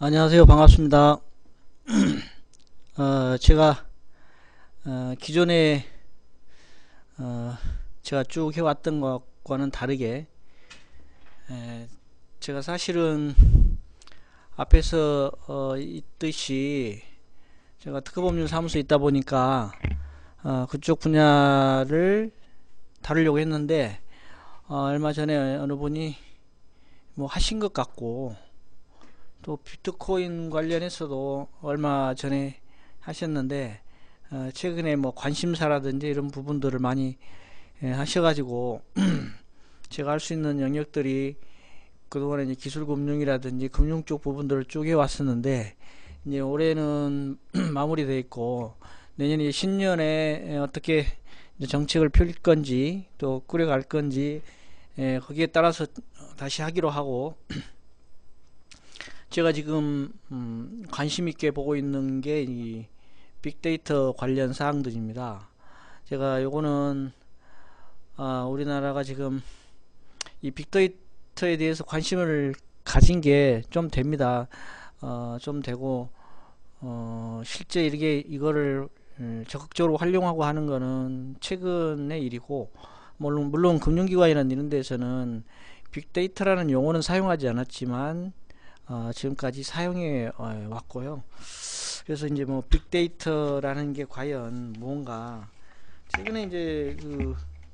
안녕하세요. 반갑습니다. 제가 기존에 어, 제가 쭉 해왔던 것과는 다르게 에, 제가 사실은 앞에서 있듯이 제가 특허법률사무소에 있다 보니까 그쪽 분야를 다루려고 했는데 얼마 전에 어느 분이 뭐 하신 것 같고 또 비트코인 관련해서도 얼마 전에 하셨는데 최근에 뭐 관심사라든지 이런 부분들을 많이 하셔가지고 제가 할 수 있는 영역들이 그동안에 이제 기술금융이라든지 금융 쪽 부분들을 쭉 해왔었는데 이제 올해는 마무리되어 있고 내년에 신년에 어떻게 정책을 펼 건지 또 꾸려갈 건지 거기에 따라서 다시 하기로 하고 제가 지금 관심 있게 보고 있는 게 이 빅데이터 관련 사항들입니다. 제가 요거는 우리나라가 지금 이 빅데이터에 대해서 관심을 가진 게 좀 됩니다. 좀 되고 실제 이거를 적극적으로 활용하고 하는 거는 최근의 일이고 물론 금융기관이나 이런 데서는 빅데이터라는 용어는 사용하지 않았지만 지금까지 사용해 왔고요. 그래서 이제 뭐 빅데이터라는 게 과연 뭔가 최근에 이제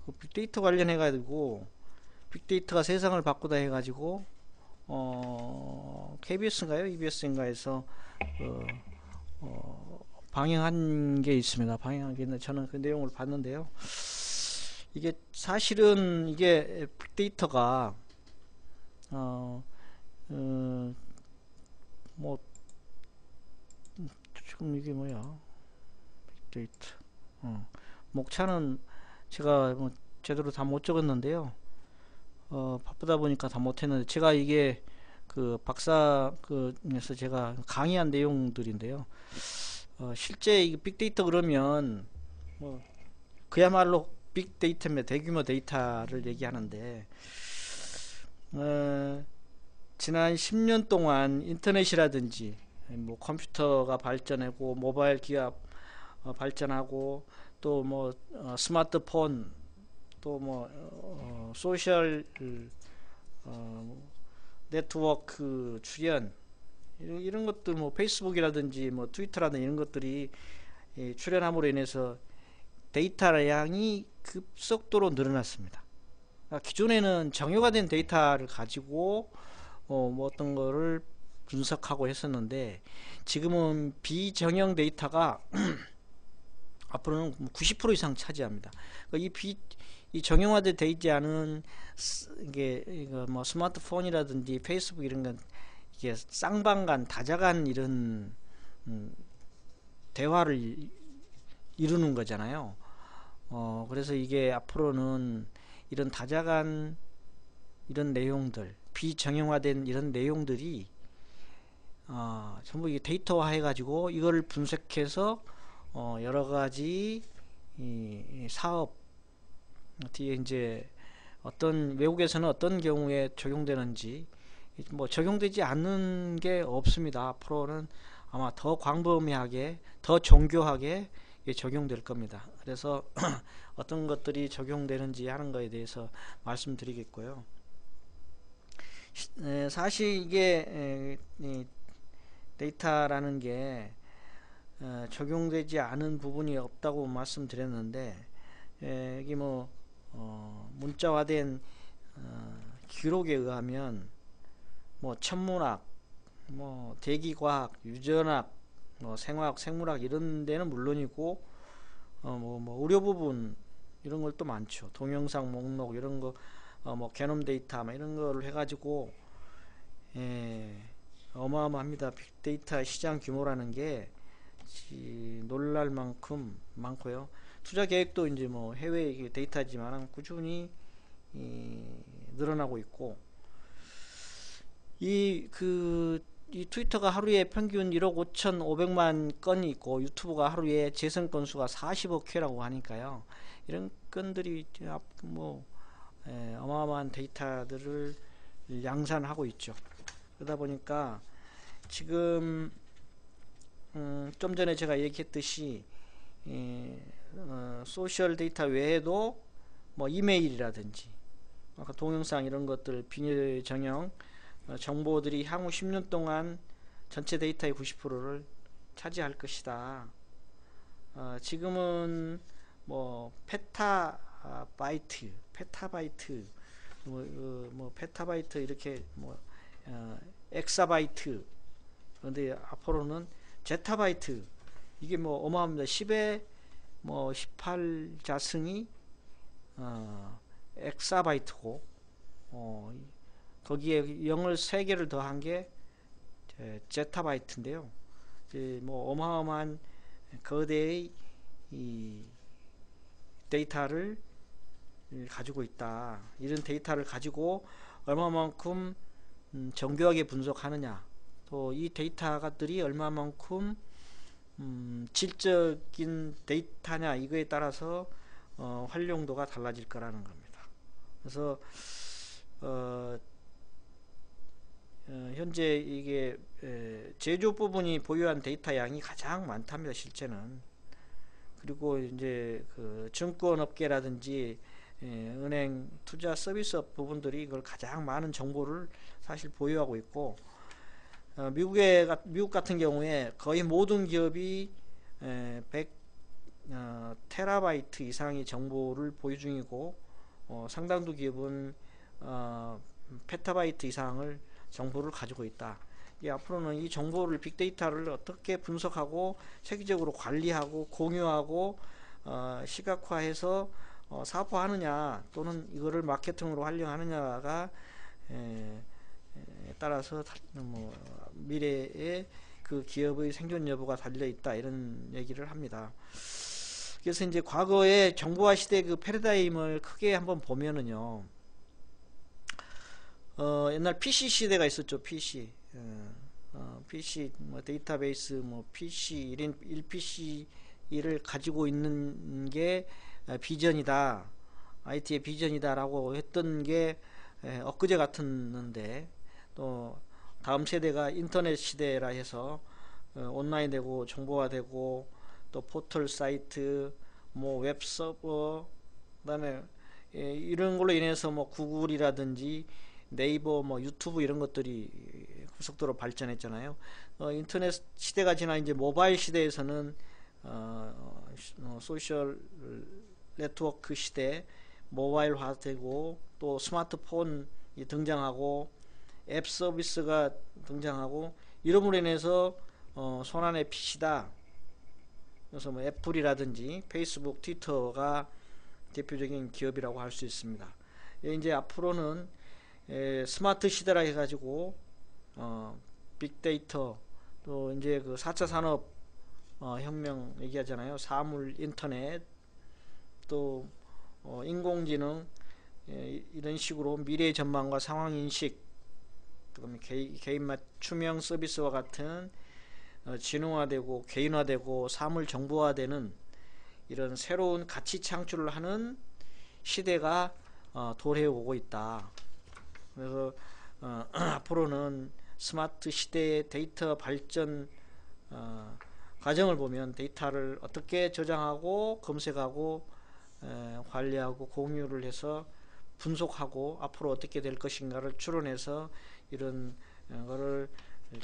그 빅데이터 관련해 가지고 빅데이터가 세상을 바꾸다 해 가지고 KBS인가요? EBS인가에서 어, 방영한 게 있습니다. 방영한 게 있는데 저는 그 내용을 봤는데요. 이게 사실은 이게 빅데이터가 어, 어, 뭐 지금 이게 뭐야? 빅데이터. 목차는 제가 뭐 제대로 다 못 적었는데요. 바쁘다 보니까 다 못했는데 제가 이게 그 박사 그에서 제가 강의한 내용들인데요. 실제 이 빅데이터 그러면 뭐 그야말로 빅데이터입니다. 대규모 데이터를 얘기하는데 지난 10년 동안 인터넷이라든지 뭐 컴퓨터가 발전하고 모바일 기업 발전하고 또 뭐 스마트폰 또 뭐 소셜 네트워크 출현 이런 것들 뭐 페이스북이라든지 뭐 트위터라든지 이런 것들이 출현함으로 인해서 데이터 양이 급속도로 늘어났습니다. 그러니까 기존에는 정형화된 데이터를 가지고 뭐 어떤 거를 분석하고 했었는데 지금은 비정형 데이터가 앞으로는 90% 이상 차지합니다. 그러니까 이 정형화되어 있지 않은 이게 뭐 스마트폰이라든지 페이스북 이런 건 이게 쌍방간 다자간 이런 대화를 이루는 거잖아요. 그래서 이게 앞으로는 이런 다자간 이런 내용들 비정형화된 이런 내용들이 전부 이게 데이터화 해가지고 이거를 분석해서 여러 가지 이 사업 뒤에 이제 어떤 외국에서는 어떤 경우에 적용되는지 뭐 적용되지 않는 게 없습니다. 앞으로는 아마 더 광범위하게 더 정교하게 적용될 겁니다. 그래서 어떤 것들이 적용되는지 하는 거에 대해서 말씀드리겠고요. 사실 이게 데이터라는 게 적용되지 않은 부분이 없다고 말씀드렸는데 이게 뭐 문자화된 기록에 의하면 뭐 천문학, 뭐 대기과학, 유전학, 뭐 생화학, 생물학 이런 데는 물론이고 뭐 의료 부분 이런 걸 또 많죠. 동영상 목록 이런 거 뭐 게놈 데이터 뭐 이런 거를 해가지고 어마어마합니다. 빅데이터 시장 규모라는 게 놀랄 만큼 많고요. 투자 계획도 이제 뭐 해외 데이터지만 꾸준히 늘어나고 있고 이 트위터가 하루에 평균 1억 5,500만 건이 있고 유튜브가 하루에 재생 건수가 40억 회라고 하니까요. 이런 건들이 뭐 어마어마한 데이터들을 양산하고 있죠. 그러다 보니까 지금 좀 전에 제가 얘기했듯이 소셜 데이터 외에도 뭐 이메일이라든지 아까 동영상 이런 것들 비밀 정형 정보들이 향후 10년 동안 전체 데이터의 90%를 차지할 것이다. 지금은 뭐 페타바이트, 뭐 페타바이트 이렇게 뭐 엑사바이트, 그런데 앞으로는 제타바이트, 이게 뭐 어마어마합니다. 10의 뭐 18자승이 엑사바이트고, 거기에 0을 3개를 더한 게 제타바이트인데요. 이제 뭐 어마어마한 거대의 이 데이터를 가지고 있다. 이런 데이터를 가지고 얼마만큼 정교하게 분석하느냐, 또 이 데이터들이 얼마만큼 질적인 데이터냐, 이거에 따라서 활용도가 달라질 거라는 겁니다. 그래서 현재 이게 제조 부분이 보유한 데이터 양이 가장 많답니다, 실제는. 그리고 이제 그 증권업계라든지 은행, 투자 서비스업 부분들이 이걸 가장 많은 정보를 사실 보유하고 있고, 미국 같은 경우에 거의 모든 기업이 100 테라바이트 이상의 정보를 보유 중이고, 상당수 기업은 페타바이트 이상을 정보를 가지고 있다. 앞으로는 이 정보를, 빅데이터를 어떻게 분석하고 세계적으로 관리하고 공유하고 시각화해서 사업화하느냐, 또는 이거를 마케팅으로 활용하느냐가 따라서 뭐 미래의 그 기업의 생존 여부가 달려 있다, 이런 얘기를 합니다. 그래서 이제 과거의 정보화 시대 그 패러다임을 크게 한번 보면은요, 옛날 PC 시대가 있었죠. PC. PC 뭐 데이터베이스 뭐 PC 1PC를 가지고 있는 게 비전이다, IT의 비전이다라고 했던 게 엊그제 같았는데, 또 다음 세대가 인터넷 시대라 해서 온라인 되고 정보화되고, 또 포털 사이트, 뭐 웹 서버, 그다음에 이런 걸로 인해서 뭐 구글이라든지 네이버, 뭐 유튜브 이런 것들이 급속도로 발전했잖아요. 인터넷 시대가 지나 이제 모바일 시대에서는 소셜 네트워크 시대, 모바일화되고, 또 스마트폰이 등장하고 앱 서비스가 등장하고, 이름으로 인해서 손안의 PC다. 그래서 뭐 애플이라든지 페이스북, 트위터가 대표적인 기업이라고 할 수 있습니다. 이제 앞으로는 스마트 시대라 해가지고 빅데이터, 또 이제 그 4차 산업 혁명 얘기하잖아요. 사물 인터넷, 또 인공지능, 이런 식으로 미래의 전망과 상황 인식, 그다음에 개인 맞춤형 서비스와 같은 지능화되고 개인화되고 사물 정보화되는 이런 새로운 가치 창출을 하는 시대가 도래해오고 있다. 그래서 앞으로는 스마트 시대의 데이터 발전 과정을 보면 데이터를 어떻게 저장하고 검색하고 관리하고 공유를 해서 분석하고 앞으로 어떻게 될 것인가를 추론해서 이런 거를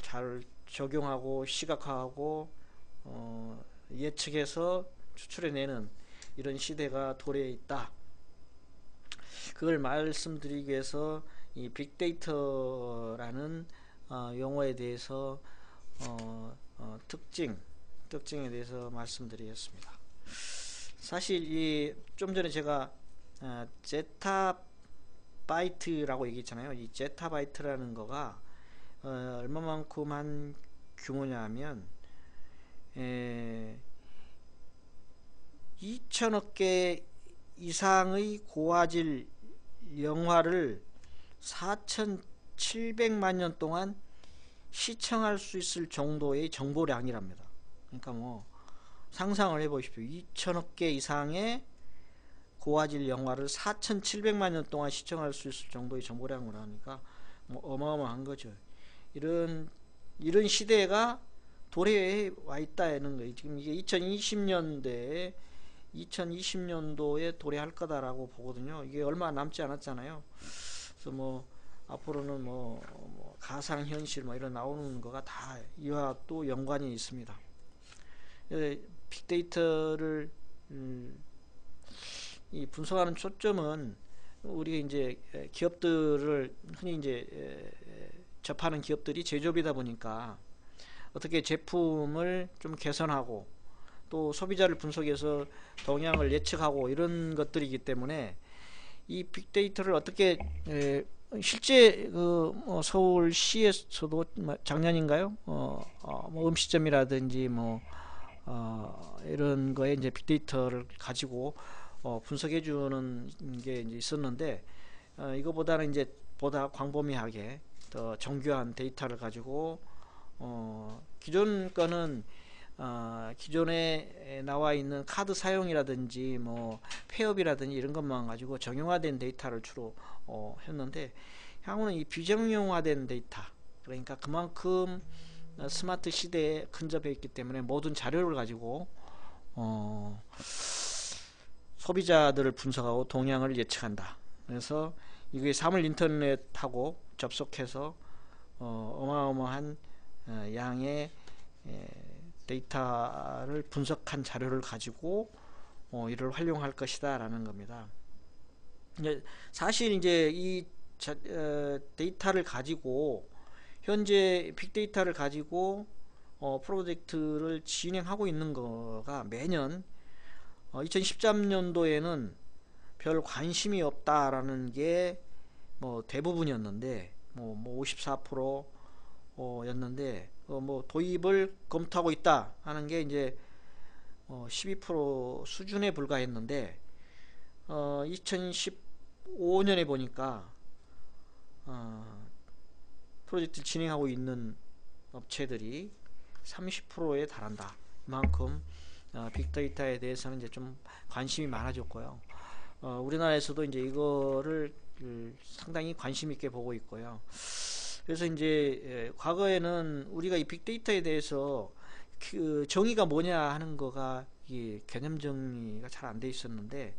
잘 적용하고 시각화하고 예측해서 추출해내는 이런 시대가 도래해 있다. 그걸 말씀드리기 위해서 이 빅데이터라는 용어에 대해서 특징에 대해서 말씀드리겠습니다. 사실 이 좀 전에 제가 제타바이트라고 얘기했잖아요. 이 제타바이트라는 거가 얼마만큼 한 규모냐 하면 2천억 개 이상의 고화질 영화를 4,700만 년 동안 시청할 수 있을 정도의 정보량이랍니다. 그러니까 뭐 상상을 해보십시오. 2천억 개 이상의 고화질 영화를 4,700만 년 동안 시청할 수 있을 정도의 정보량을 하니까 뭐 어마어마한 거죠. 이런 이런 시대가 도래해 와 있다는 거예요. 지금 이게 2020년도에 도래할 거다라고 보거든요. 이게 얼마 남지 않았잖아요. 그래서 뭐 앞으로는 뭐 가상현실 뭐 이런 나오는 거가 다 이와 또 연관이 있습니다. 빅데이터를 이 분석하는 초점은 우리가 이제 기업들을 흔히 이제 접하는 기업들이 제조업이다 보니까 어떻게 제품을 좀 개선하고 또 소비자를 분석해서 동향을 예측하고 이런 것들이기 때문에 이 빅데이터를 어떻게 실제 서울시에서도 작년인가요? 뭐 음식점이라든지 이런 거에 이제 빅데이터를 가지고 분석해주는 게 이제 있었는데 이거보다는 이제 보다 광범위하게 더 정교한 데이터를 가지고 기존 거는 기존에 나와 있는 카드 사용이라든지 뭐 폐업이라든지 이런 것만 가지고 정형화된 데이터를 주로 했는데 향후는 이 비정형화된 데이터, 그러니까 그만큼 스마트 시대에 근접해 있기 때문에 모든 자료를 가지고 소비자들을 분석하고 동향을 예측한다. 그래서 이게 사물 인터넷하고 접속해서 어마어마한 양의 데이터를 분석한 자료를 가지고 이를 활용할 것이다 라는 겁니다. 사실 이제 이 데이터를 가지고 현재 빅데이터를 가지고 프로젝트를 진행하고 있는 거가 매년 2013년도에는 별 관심이 없다라는 게 뭐 대부분이었는데 뭐 54% 였는데 뭐 도입을 검토하고 있다 하는 게 이제 12% 수준에 불과했는데 2015년에 보니까 프로젝트를 진행하고 있는 업체들이 30%에 달한다. 그만큼 빅데이터에 대해서는 이제 좀 관심이 많아졌고요. 우리나라에서도 이제 이거를 상당히 관심 있게 보고 있고요. 그래서 이제 과거에는 우리가 이 빅데이터에 대해서 그 정의가 뭐냐 하는 거가 개념 정리가 잘 안 돼 있었는데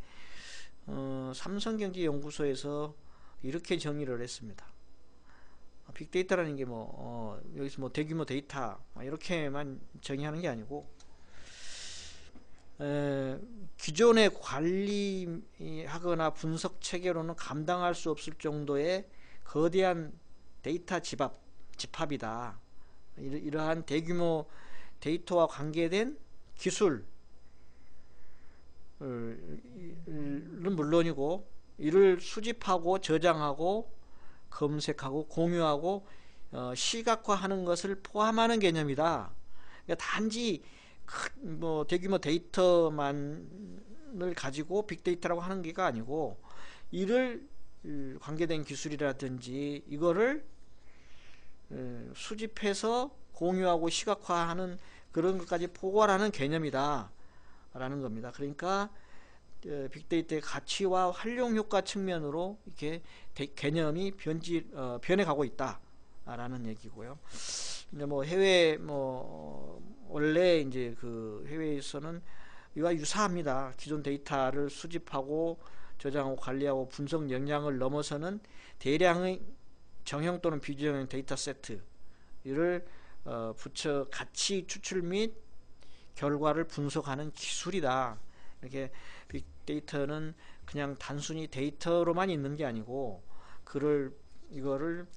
삼성경제연구소에서 이렇게 정의를 했습니다. 빅데이터라는 게 여기서 뭐 대규모 데이터 이렇게만 정의하는 게 아니고 기존의 관리하거나 분석 체계로는 감당할 수 없을 정도의 거대한 데이터 집합이다. 이러한 대규모 데이터와 관계된 기술은 물론이고 이를 수집하고 저장하고 검색하고 공유하고 시각화하는 것을 포함하는 개념이다. 그러니까 단지 대규모 데이터만을 가지고 빅데이터라고 하는 게 아니고 이를 관계된 기술이라든지 이거를 수집해서 공유하고 시각화하는 그런 것까지 포괄하는 개념이다 라는 겁니다. 그러니까 빅데이터의 가치와 활용 효과 측면으로 이렇게 개념이 변해가고 있다 라는 얘기고요. 이제 해외 원래 이제 그 해외에서는 이와 유사합니다. 기존 데이터를 수집하고 저장하고 관리하고 분석 역량을 넘어서는 대량의 정형 또는 비정형 데이터 세트 이를 붙여 가치 추출 및 결과를 분석하는 기술이다. 이렇게 빅데이터는 그냥 단순히 데이터로만 있는 게 아니고 이거를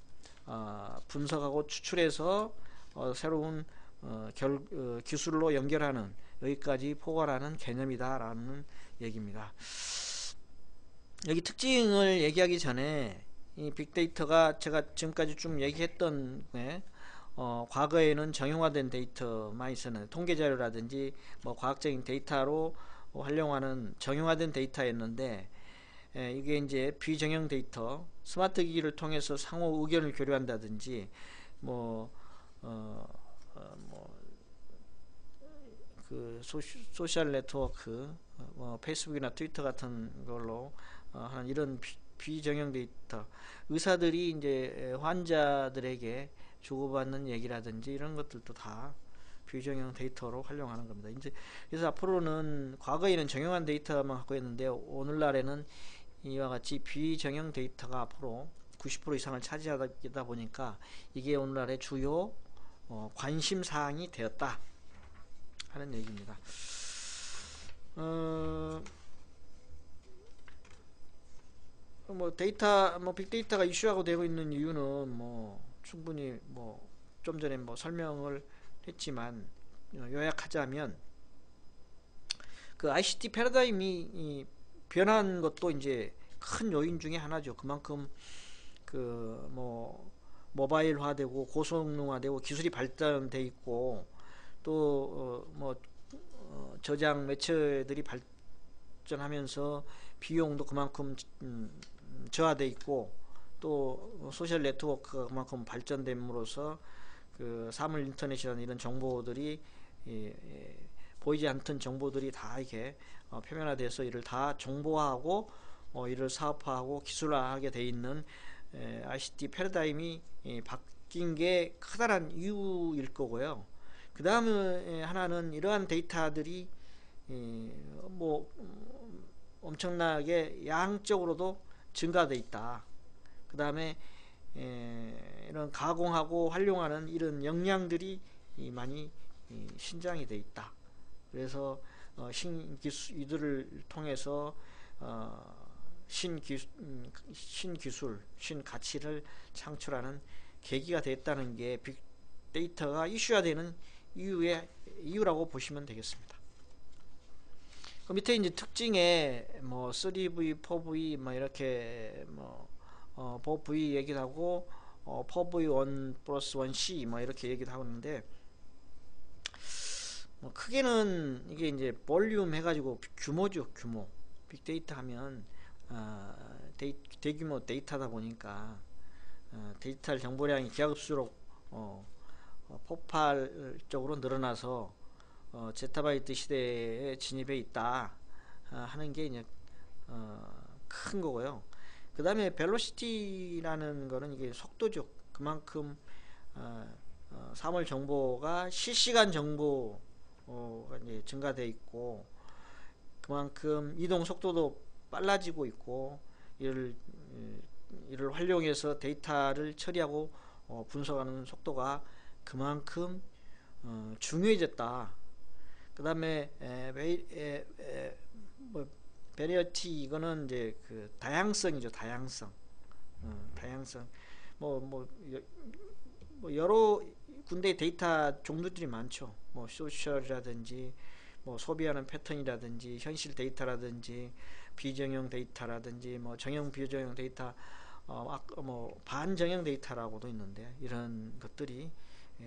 분석하고 추출해서 새로운 기술로 연결하는 여기까지 포괄하는 개념이다라는 얘기입니다. 여기 특징을 얘기하기 전에 이 빅데이터가 제가 지금까지 좀 얘기했던 과거에는 정형화된 데이터만 있었는데 통계자료라든지 과학적인 데이터로 활용하는 정형화된 데이터였는데 이게 이제 비정형 데이터 스마트 기기를 통해서 상호 의견을 교류한다든지 그 소셜 네트워크 페이스북이나 트위터 같은 걸로 하는 이런 비정형 데이터 의사들이 이제 환자들에게 주고받는 얘기라든지 이런 것들도 다 비정형 데이터로 활용하는 겁니다. 이제 그래서 앞으로는 과거에는 정형한 데이터만 갖고 있는데 오늘날에는 이와 같이 비정형 데이터가 앞으로 90% 이상을 차지하다 보니까 이게 오늘날의 주요 관심 사항이 되었다 하는 얘기입니다. 뭐 데이터 빅데이터가 이슈하고 되고 있는 이유는 뭐 충분히 뭐 좀 전에 뭐 설명을 했지만 요약하자면 그 ICT 패러다임이 변한 것도 이제 큰 요인 중에 하나죠. 그만큼 그 뭐 모바일화되고 고성능화되고 기술이 발전돼 있고 또 저장 매체들이 발전하면서 비용도 그만큼 저하돼 있고 또 소셜 네트워크가 그만큼 발전됨으로써 그 사물 인터넷이라는 이런 정보들이 보이지 않던 정보들이 다 이렇게 표면화돼서 이를 다 정보화하고 이를 사업화하고 기술화하게 돼 있는 ICT 패러다임이 바뀐 게 커다란 이유일 거고요. 그 다음에 하나는 이러한 데이터들이 뭐 엄청나게 양적으로도 증가돼 있다. 그 다음에 이런 가공하고 활용하는 이런 역량들이 많이 신장이 돼 있다. 그래서 이들을 통해서 신기술, 신가치를 창출하는 계기가 됐다는 게 빅데이터가 이슈화되는 이유라고 보시면 되겠습니다. 그 밑에 이제 특징에 뭐 3V, 4V 뭐 이렇게 4V 얘기도 하고 4V 1 플러스 1C 뭐 이렇게 얘기도 하고 있는데 뭐 크게는 이게 이제 볼륨 해가지고 규모죠. 규모. 빅데이터 하면 대규모 데이터다 보니까 디지털 정보량이 기하급수로 폭발적으로 늘어나서 제타바이트 시대에 진입해 있다 하는 게 이제 큰 거고요. 그 다음에 벨로시티라는 거는 이게 속도죠. 그만큼 사물 정보가 실시간 정보가 이제 증가돼 있고 그만큼 이동 속도도 빨라지고 있고 이를 활용해서 데이터를 처리하고 분석하는 속도가 그만큼 중요해졌다. 그 다음에 베리어티 이거는 이제 그 다양성이죠. 다양성. 뭐 여러 군데 데이터 종류들이 많죠. 뭐 소셜이라든지 뭐 소비하는 패턴이라든지 현실 데이터라든지 비정형 데이터라든지 뭐 정형 비정형 데이터 뭐 반정형 데이터라고도 있는데 이런 것들이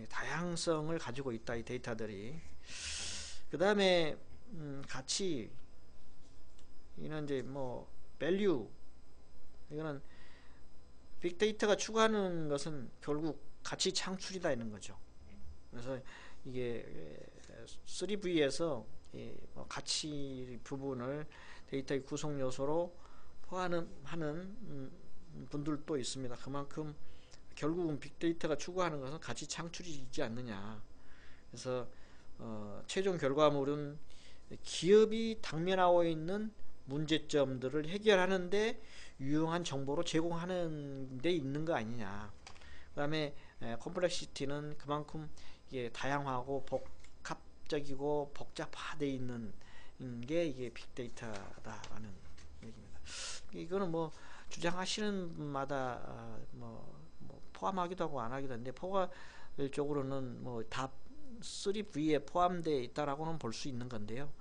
다양성을 가지고 있다. 이 데이터들이. 그 다음에 가치 이는 이제 뭐 밸류 이거는 빅데이터가 추구하는 것은 결국 가치 창출이다 이런 거죠. 그래서 이게 3V에서 가치 부분을 데이터의 구성 요소로 포함하는 분들도 있습니다. 그만큼 결국은 빅데이터가 추구하는 것은 가치 창출이지 않느냐. 그래서 최종 결과물은 기업이 당면하고 있는 문제점들을 해결하는데 유용한 정보로 제공하는 데 있는 거 아니냐. 그 다음에 컴플렉시티는 그만큼 이게 다양하고 복합적이고 복잡화되어 있는 게 이게 빅데이터다라는 얘기입니다. 이거는 뭐 주장하시는 분마다 뭐 포함하기도 하고 안 하기도 하는데 포괄적으로는 뭐 다 3V에 포함되어 있다라고는 볼 수 있는 건데요.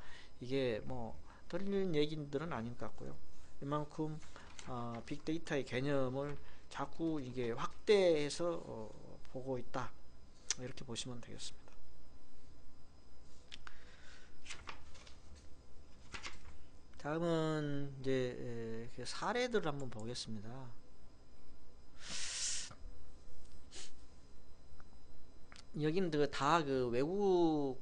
이게 뭐 틀린 얘기들은 아닌 것 같고요. 이만큼 빅데이터의 개념을 자꾸 이게 확대해서 보고 있다. 이렇게 보시면 되겠습니다. 다음은 이제 사례들을 한번 보겠습니다. 여기는 다 그 외국의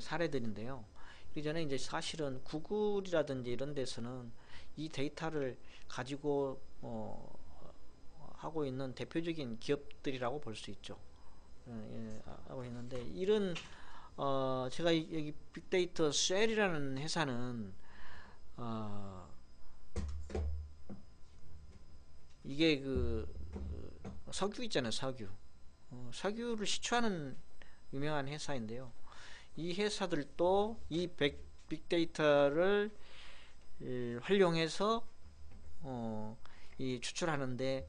사례들인데요. 그 전에 이제 사실은 구글이라든지 이런 데서는 이 데이터를 가지고 하고 있는 대표적인 기업들이라고 볼 수 있죠. 하고 있는데 이런 제가 여기 빅데이터 쉘이라는 회사는 이게 석유 있잖아요, 석유. 석유를 시추하는 유명한 회사인데요. 이 회사들도 이 빅데이터를 활용해서 이 추출하는데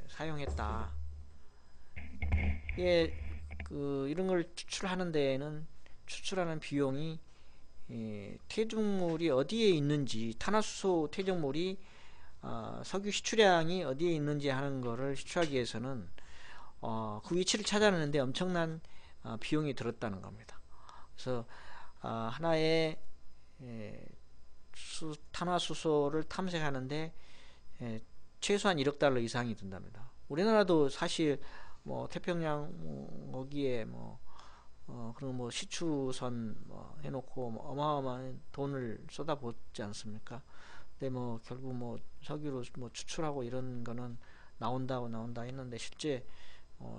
사용했다. 이런 걸 추출하는 데에는 추출하는 비용이 퇴적물이 어디에 있는지, 탄화수소 퇴적물이 석유 시추량이 어디에 있는지 하는 거를 시추하기 위해서는 그 위치를 찾아내는데 엄청난 비용이 들었다는 겁니다. 그래서 하나의 탄화수소를 탐색하는데 최소한 1억 달러 이상이 든답니다. 우리나라도 사실 뭐 태평양 거기에 그런 시추선 해놓고 어마어마한 돈을 쏟아붓지 않습니까? 근데 결국 석유로 추출하고 이런 거는 나온다 했는데 실제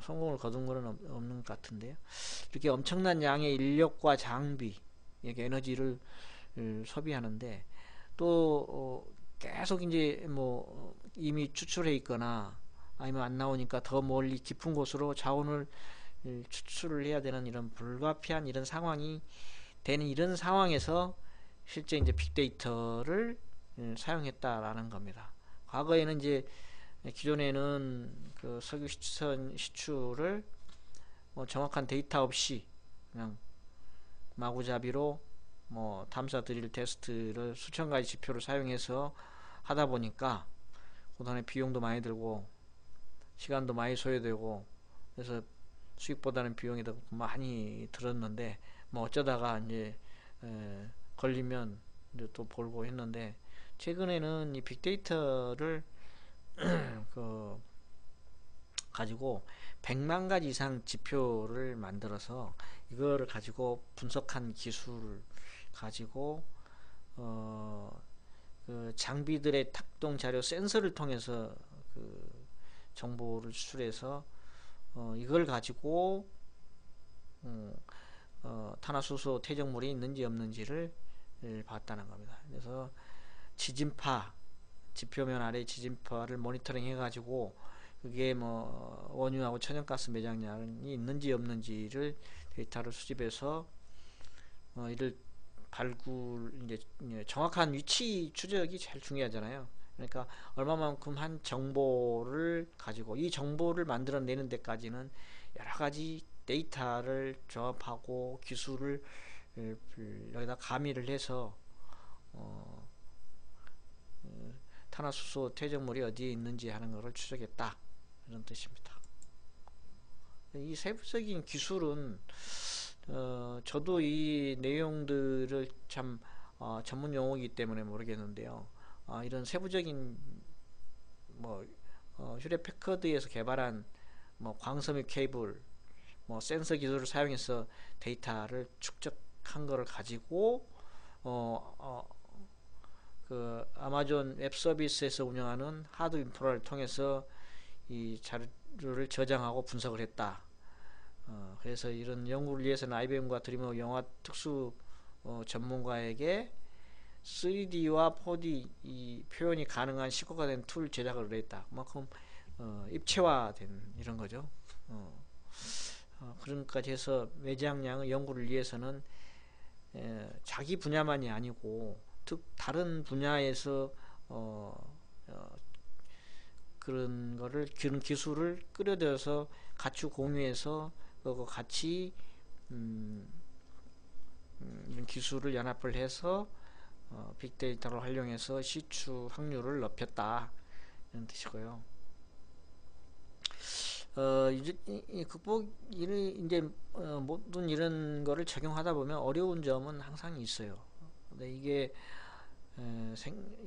성공을 거둔 거는 없는 것 같은데요. 이렇게 엄청난 양의 인력과 장비, 이렇게 에너지를 소비하는데 또 계속 이제 이미 추출해 있거나 아니면 안 나오니까 더 멀리 깊은 곳으로 자원을 추출을 해야 되는 이런 불가피한 이런 상황이 되는 이런 상황에서 실제 이제 빅데이터를 사용했다라는 겁니다. 과거에는 이제 기존에는 그 석유 시추를 정확한 데이터 없이 그냥 마구잡이로 탐사 드릴 테스트를 수천 가지 지표를 사용해서 하다 보니까 그다음에 비용도 많이 들고 시간도 많이 소요되고 그래서 수익보다는 비용이 더 많이 들었는데 어쩌다가 이제 걸리면 이제 또 벌고 했는데 최근에는 이 빅데이터를 가지고 100만 가지 이상 지표를 만들어서 이거를 가지고 분석한 기술을 가지고 그 장비들의 작동 자료 센서를 통해서 그 정보를 추출해서 이걸 가지고 탄화수소 퇴적물이 있는지 없는지를 봤다는 겁니다. 그래서 지진파 지표면 아래 지진파를 모니터링 해가지고 그게 원유하고 천연가스 매장량이 있는지 없는지를 데이터를 수집해서 이를 이제 정확한 위치 추적이 제일 중요하잖아요. 그러니까 얼마만큼 한 정보를 가지고 이 정보를 만들어내는 데까지는 여러 가지 데이터를 조합하고 기술을 여기다 가미를 해서 탄화수소 퇴적물이 어디에 있는지 하는 것을 추적했다 이런 뜻입니다. 이 세부적인 기술은 저도 이 내용들을 참 전문 용어이기 때문에 모르겠는데요. 이런 세부적인 휴렛 패커드에서 개발한 광섬유 케이블, 센서 기술을 사용해서 데이터를 축적한 것을 가지고 그 아마존 웹 서비스에서 운영하는 하드 인프라를 통해서 이 자료를 저장하고 분석을 했다. 그래서 이런 연구를 위해서는 IBM과 드림워크 영화 특수 전문가에게 3D와 4D 이 표현이 가능한 시각화된 툴 제작을 했다. 그만큼 입체화된 이런 거죠. 그런 것까지 해서 매장량의 연구를 위해서는 자기 분야만이 아니고 다른 분야에서 그런 기술을 끌어들여서 같이 공유해서 같이 이런 기술을 연합을 해서 빅데이터를 활용해서 시추 확률을 높였다 이런 뜻이고요. 이제 모든 이런 거를 적용하다 보면 어려운 점은 항상 있어요. 근데 이게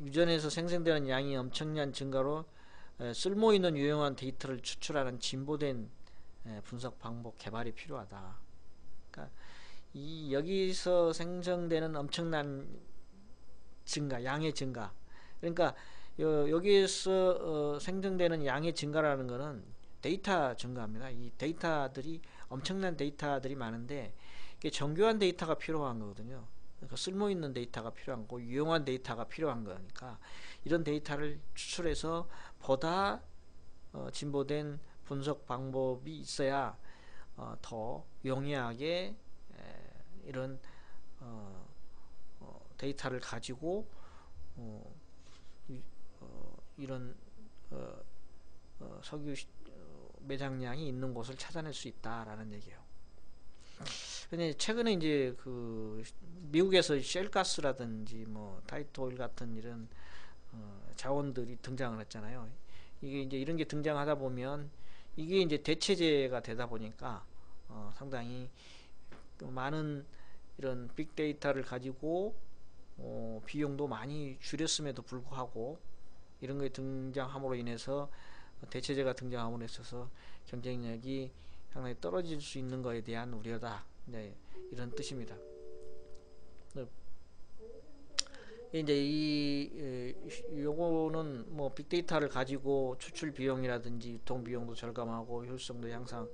유전에서 생성되는 양이 엄청난 증가로 쓸모있는 유용한 데이터를 추출하는 진보된 분석 방법 개발이 필요하다. 그러니까 여기서 생성되는 엄청난 증가, 양의 증가. 그러니까 여기에서 생성되는 양의 증가라는 것은 데이터 증가입니다. 이 데이터들이 엄청난 데이터들이 많은데 이게 정교한 데이터가 필요한 거거든요. 그러니까 쓸모 있는 데이터가 필요한 거고 유용한 데이터가 필요한 거니까 이런 데이터를 추출해서 보다 진보된 분석 방법이 있어야 더 용이하게 이런 데이터를 가지고 이런 석유 매장량이 있는 곳을 찾아낼 수 있다라는 얘기예요. 근데 최근에 이제 그 미국에서 쉘가스라든지 뭐 타이트 오일 같은 이런 자원들이 등장을 했잖아요. 이게 이제 이런 게 등장하다 보면 이게 이제 대체제가 되다 보니까 상당히 많은 이런 빅데이터를 가지고 비용도 많이 줄였음에도 불구하고 이런 게 등장함으로 인해서 대체제가 등장함으로 있어서 경쟁력이 상당히 떨어질 수 있는 것에 대한 우려다. 네, 이런 뜻입니다. 이제 요거는 뭐 빅데이터를 가지고 추출 비용이라든지 유통 비용도 절감하고 효율성도 향상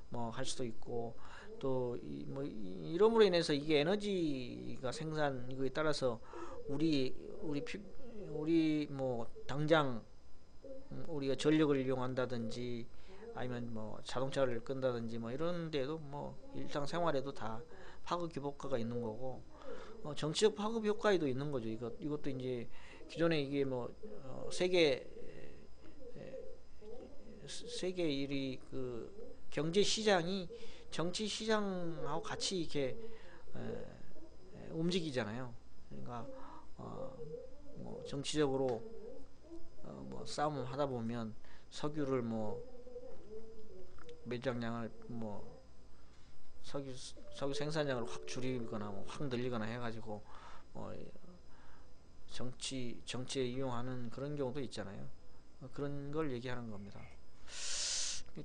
뭐 할 수도 있고 또 뭐 이름으로 인해서 이게 에너지가 생산 이거에 따라서 우리 우리 우리 뭐 당장 우리가 전력을 이용한다든지 아니면 뭐 자동차를 끈다든지 뭐 이런 데도 뭐 일상생활에도 다 파급 효과가 있는 거고 정치적 파급 효과에도 있는 거죠. 이것도 이제 기존에 이게 뭐 세계 일이 그 경제 시장이 정치 시장하고 같이 이렇게 움직이잖아요. 그러니까 뭐 정치적으로 뭐 싸움을 하다 보면 석유를 뭐 매장량을 뭐 석유 생산량을 확 줄이거나 뭐 확 늘리거나 해가지고 뭐 정치에 이용하는 그런 경우도 있잖아요. 그런 걸 얘기하는 겁니다.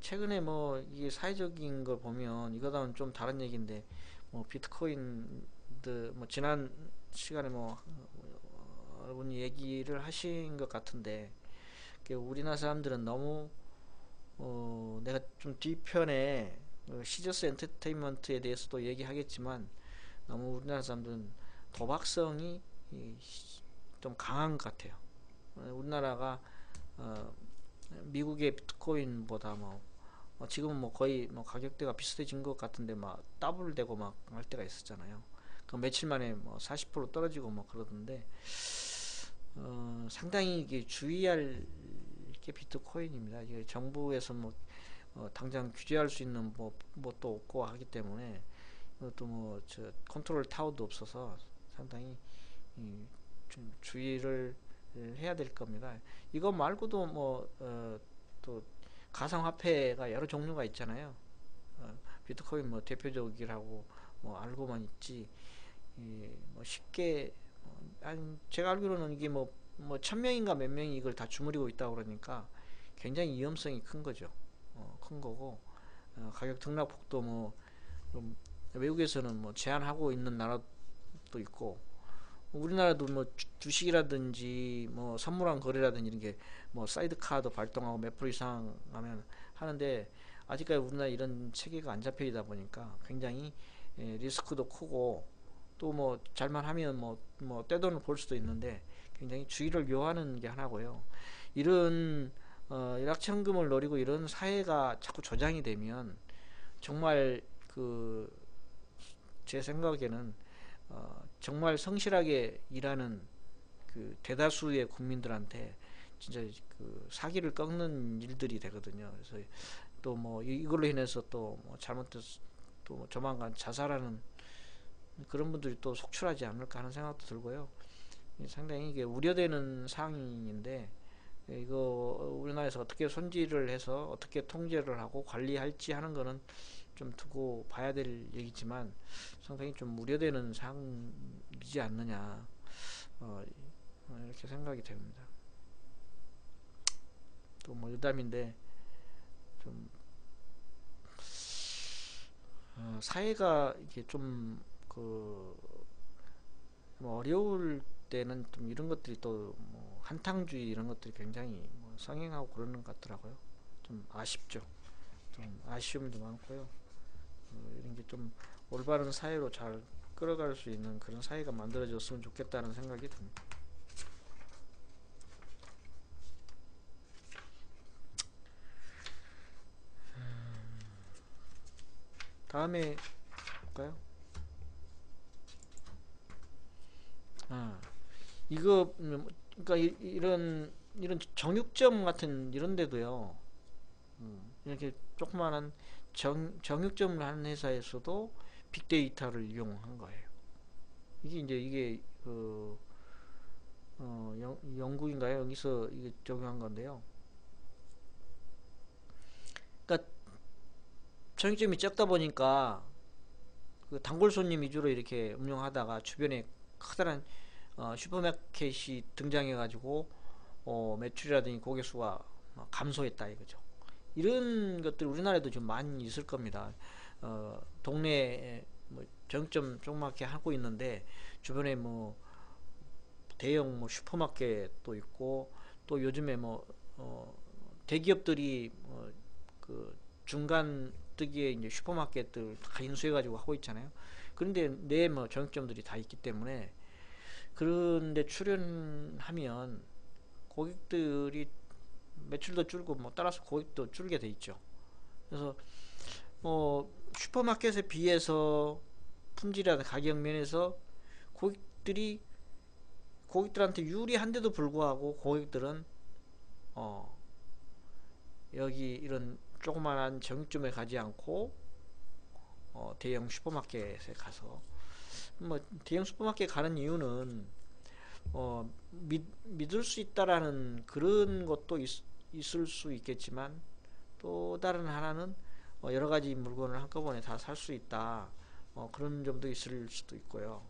최근에 뭐 이게 사회적인 걸 보면 이거다는 좀 다른 얘기인데 뭐 비트코인도 뭐 지난 시간에 뭐 여러분이 얘기를 하신 것 같은데 우리나라 사람들은 너무 내가 좀 뒤편에 시저스 엔터테인먼트에 대해서도 얘기하겠지만 너무 우리나라 사람들은 도박성이 좀 강한 것 같아요. 우리나라가 미국의 비트코인보다 뭐 지금은 뭐 거의 뭐 가격대가 비슷해진 것 같은데 막 더블 되고 막 할 때가 있었잖아요. 그 며칠 만에 뭐 40% 떨어지고 뭐 그러던데 상당히 이게 주의할 게 비트코인입니다. 이게 정부에서 뭐 당장 규제할 수 있는 또 없고 하기 때문에 또 뭐 저 컨트롤 타워도 없어서 상당히 좀 주의를 해야 될 겁니다. 이거 말고도 또 가상화폐가 여러 종류가 있잖아요. 비트코인 뭐 대표적이라고 뭐 알고만 있지 뭐 쉽게 제가 알기로는 이게 뭐 1000명인가 몇 명이 이걸 다 주무리고 있다고 그러니까 굉장히 위험성이 큰 거죠. 큰 거고 가격 등락폭도 뭐 외국에서는 뭐 제한하고 있는 나라도 있고 우리나라도 뭐 주식이라든지 뭐 선물한 거래라든지 이런 게 뭐 사이드카도 발동하고 몇 프로 이상 하면 하는데 아직까지 우리나라 이런 체계가 안 잡혀 있다 보니까 굉장히 리스크도 크고 또 뭐 잘만 하면 뭐 떼돈을 벌 수도 있는데 굉장히 주의를 요하는 게 하나고요. 이런 일확천금을 노리고 이런 사회가 자꾸 조장이 되면 정말 그 제 생각에는 정말 성실하게 일하는 그 대다수의 국민들한테 진짜 그 사기를 꺾는 일들이 되거든요. 그래서 또 뭐 이걸로 인해서 또뭐 잘못해서 또 조만간 자살하는 그런 분들이 또 속출하지 않을까 하는 생각도 들고요. 상당히 이게 우려되는 상황인데 이거 우리나라에서 어떻게 손질을 해서 어떻게 통제를 하고 관리할지 하는 거는 좀 두고 봐야 될 얘기지만 상당히 좀 우려되는 상황이지 않느냐 이렇게 생각이 됩니다. 또 뭐 유담인데 좀 사회가 이게 좀 그 뭐 어려울 때는 좀 이런 것들이 또 뭐 한탕주의 이런 것들이 굉장히 뭐 성행하고 그러는 것 같더라고요. 좀 아쉽죠. 좀 아쉬움도 많고요. 이런 게 좀 올바른 사회로 잘 끌어갈 수 있는 그런 사회가 만들어졌으면 좋겠다는 생각이 듭니다. 다음에 볼까요? 아, 이거 그러니까 이런 정육점 같은 이런 데도요. 이렇게 조그마한 정육점을 하는 회사에서도 빅데이터를 이용한 거예요. 이게 그 영국인가요? 여기서 이게 적용한 건데요. 그러니까 정육점이 적다 보니까 그 단골 손님 위주로 이렇게 운영하다가 주변에 커다란 슈퍼마켓이 등장해가지고 매출이라든지 고객 수가 감소했다 이거죠. 이런 것들 우리나라에도 좀 많이 있을 겁니다. 동네에 뭐 정점 조그맣게 하고 있는데 주변에 뭐 대형 뭐 슈퍼마켓도 있고 또 요즘에 뭐 대기업들이 그 중간 뜨기에 이제 슈퍼마켓들 다 인수해가지고 하고 있잖아요. 그런데 내 뭐 정육점들이 다 있기 때문에 그런데 출연하면 고객들이 매출도 줄고 뭐 따라서 고객도 줄게 돼 있죠. 그래서 뭐 슈퍼마켓에 비해서 품질이나 가격 면에서 고객들이 고객들한테 유리한데도 불구하고 고객들은 어 여기 이런 조그만한 정육점에 가지 않고 대형 슈퍼마켓에 가서 뭐 대형 슈퍼마켓 가는 이유는 믿을 수 있다라는 그런 것도 있을 수 있겠지만 또 다른 하나는 여러 가지 물건을 한꺼번에 다 살 수 있다. 그런 점도 있을 수도 있고요.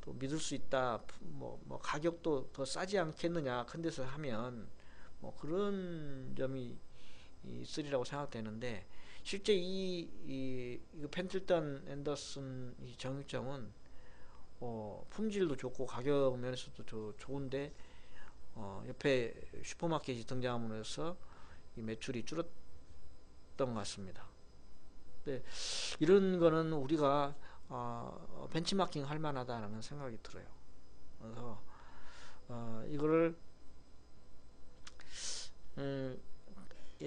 또 믿을 수 있다. 뭐 가격도 더 싸지 않겠느냐. 큰 데서 하면 뭐 그런 점이 있으리라고 생각되는데 실제 이 펜틀턴 앤더슨 이 정육점은 품질도 좋고 가격 면에서도 좋은데 옆에 슈퍼마켓이 등장함으로써 이 매출이 줄었던 것 같습니다. 근데 이런 거는 우리가 벤치마킹 할 만하다라는 생각이 들어요. 그래서 이거를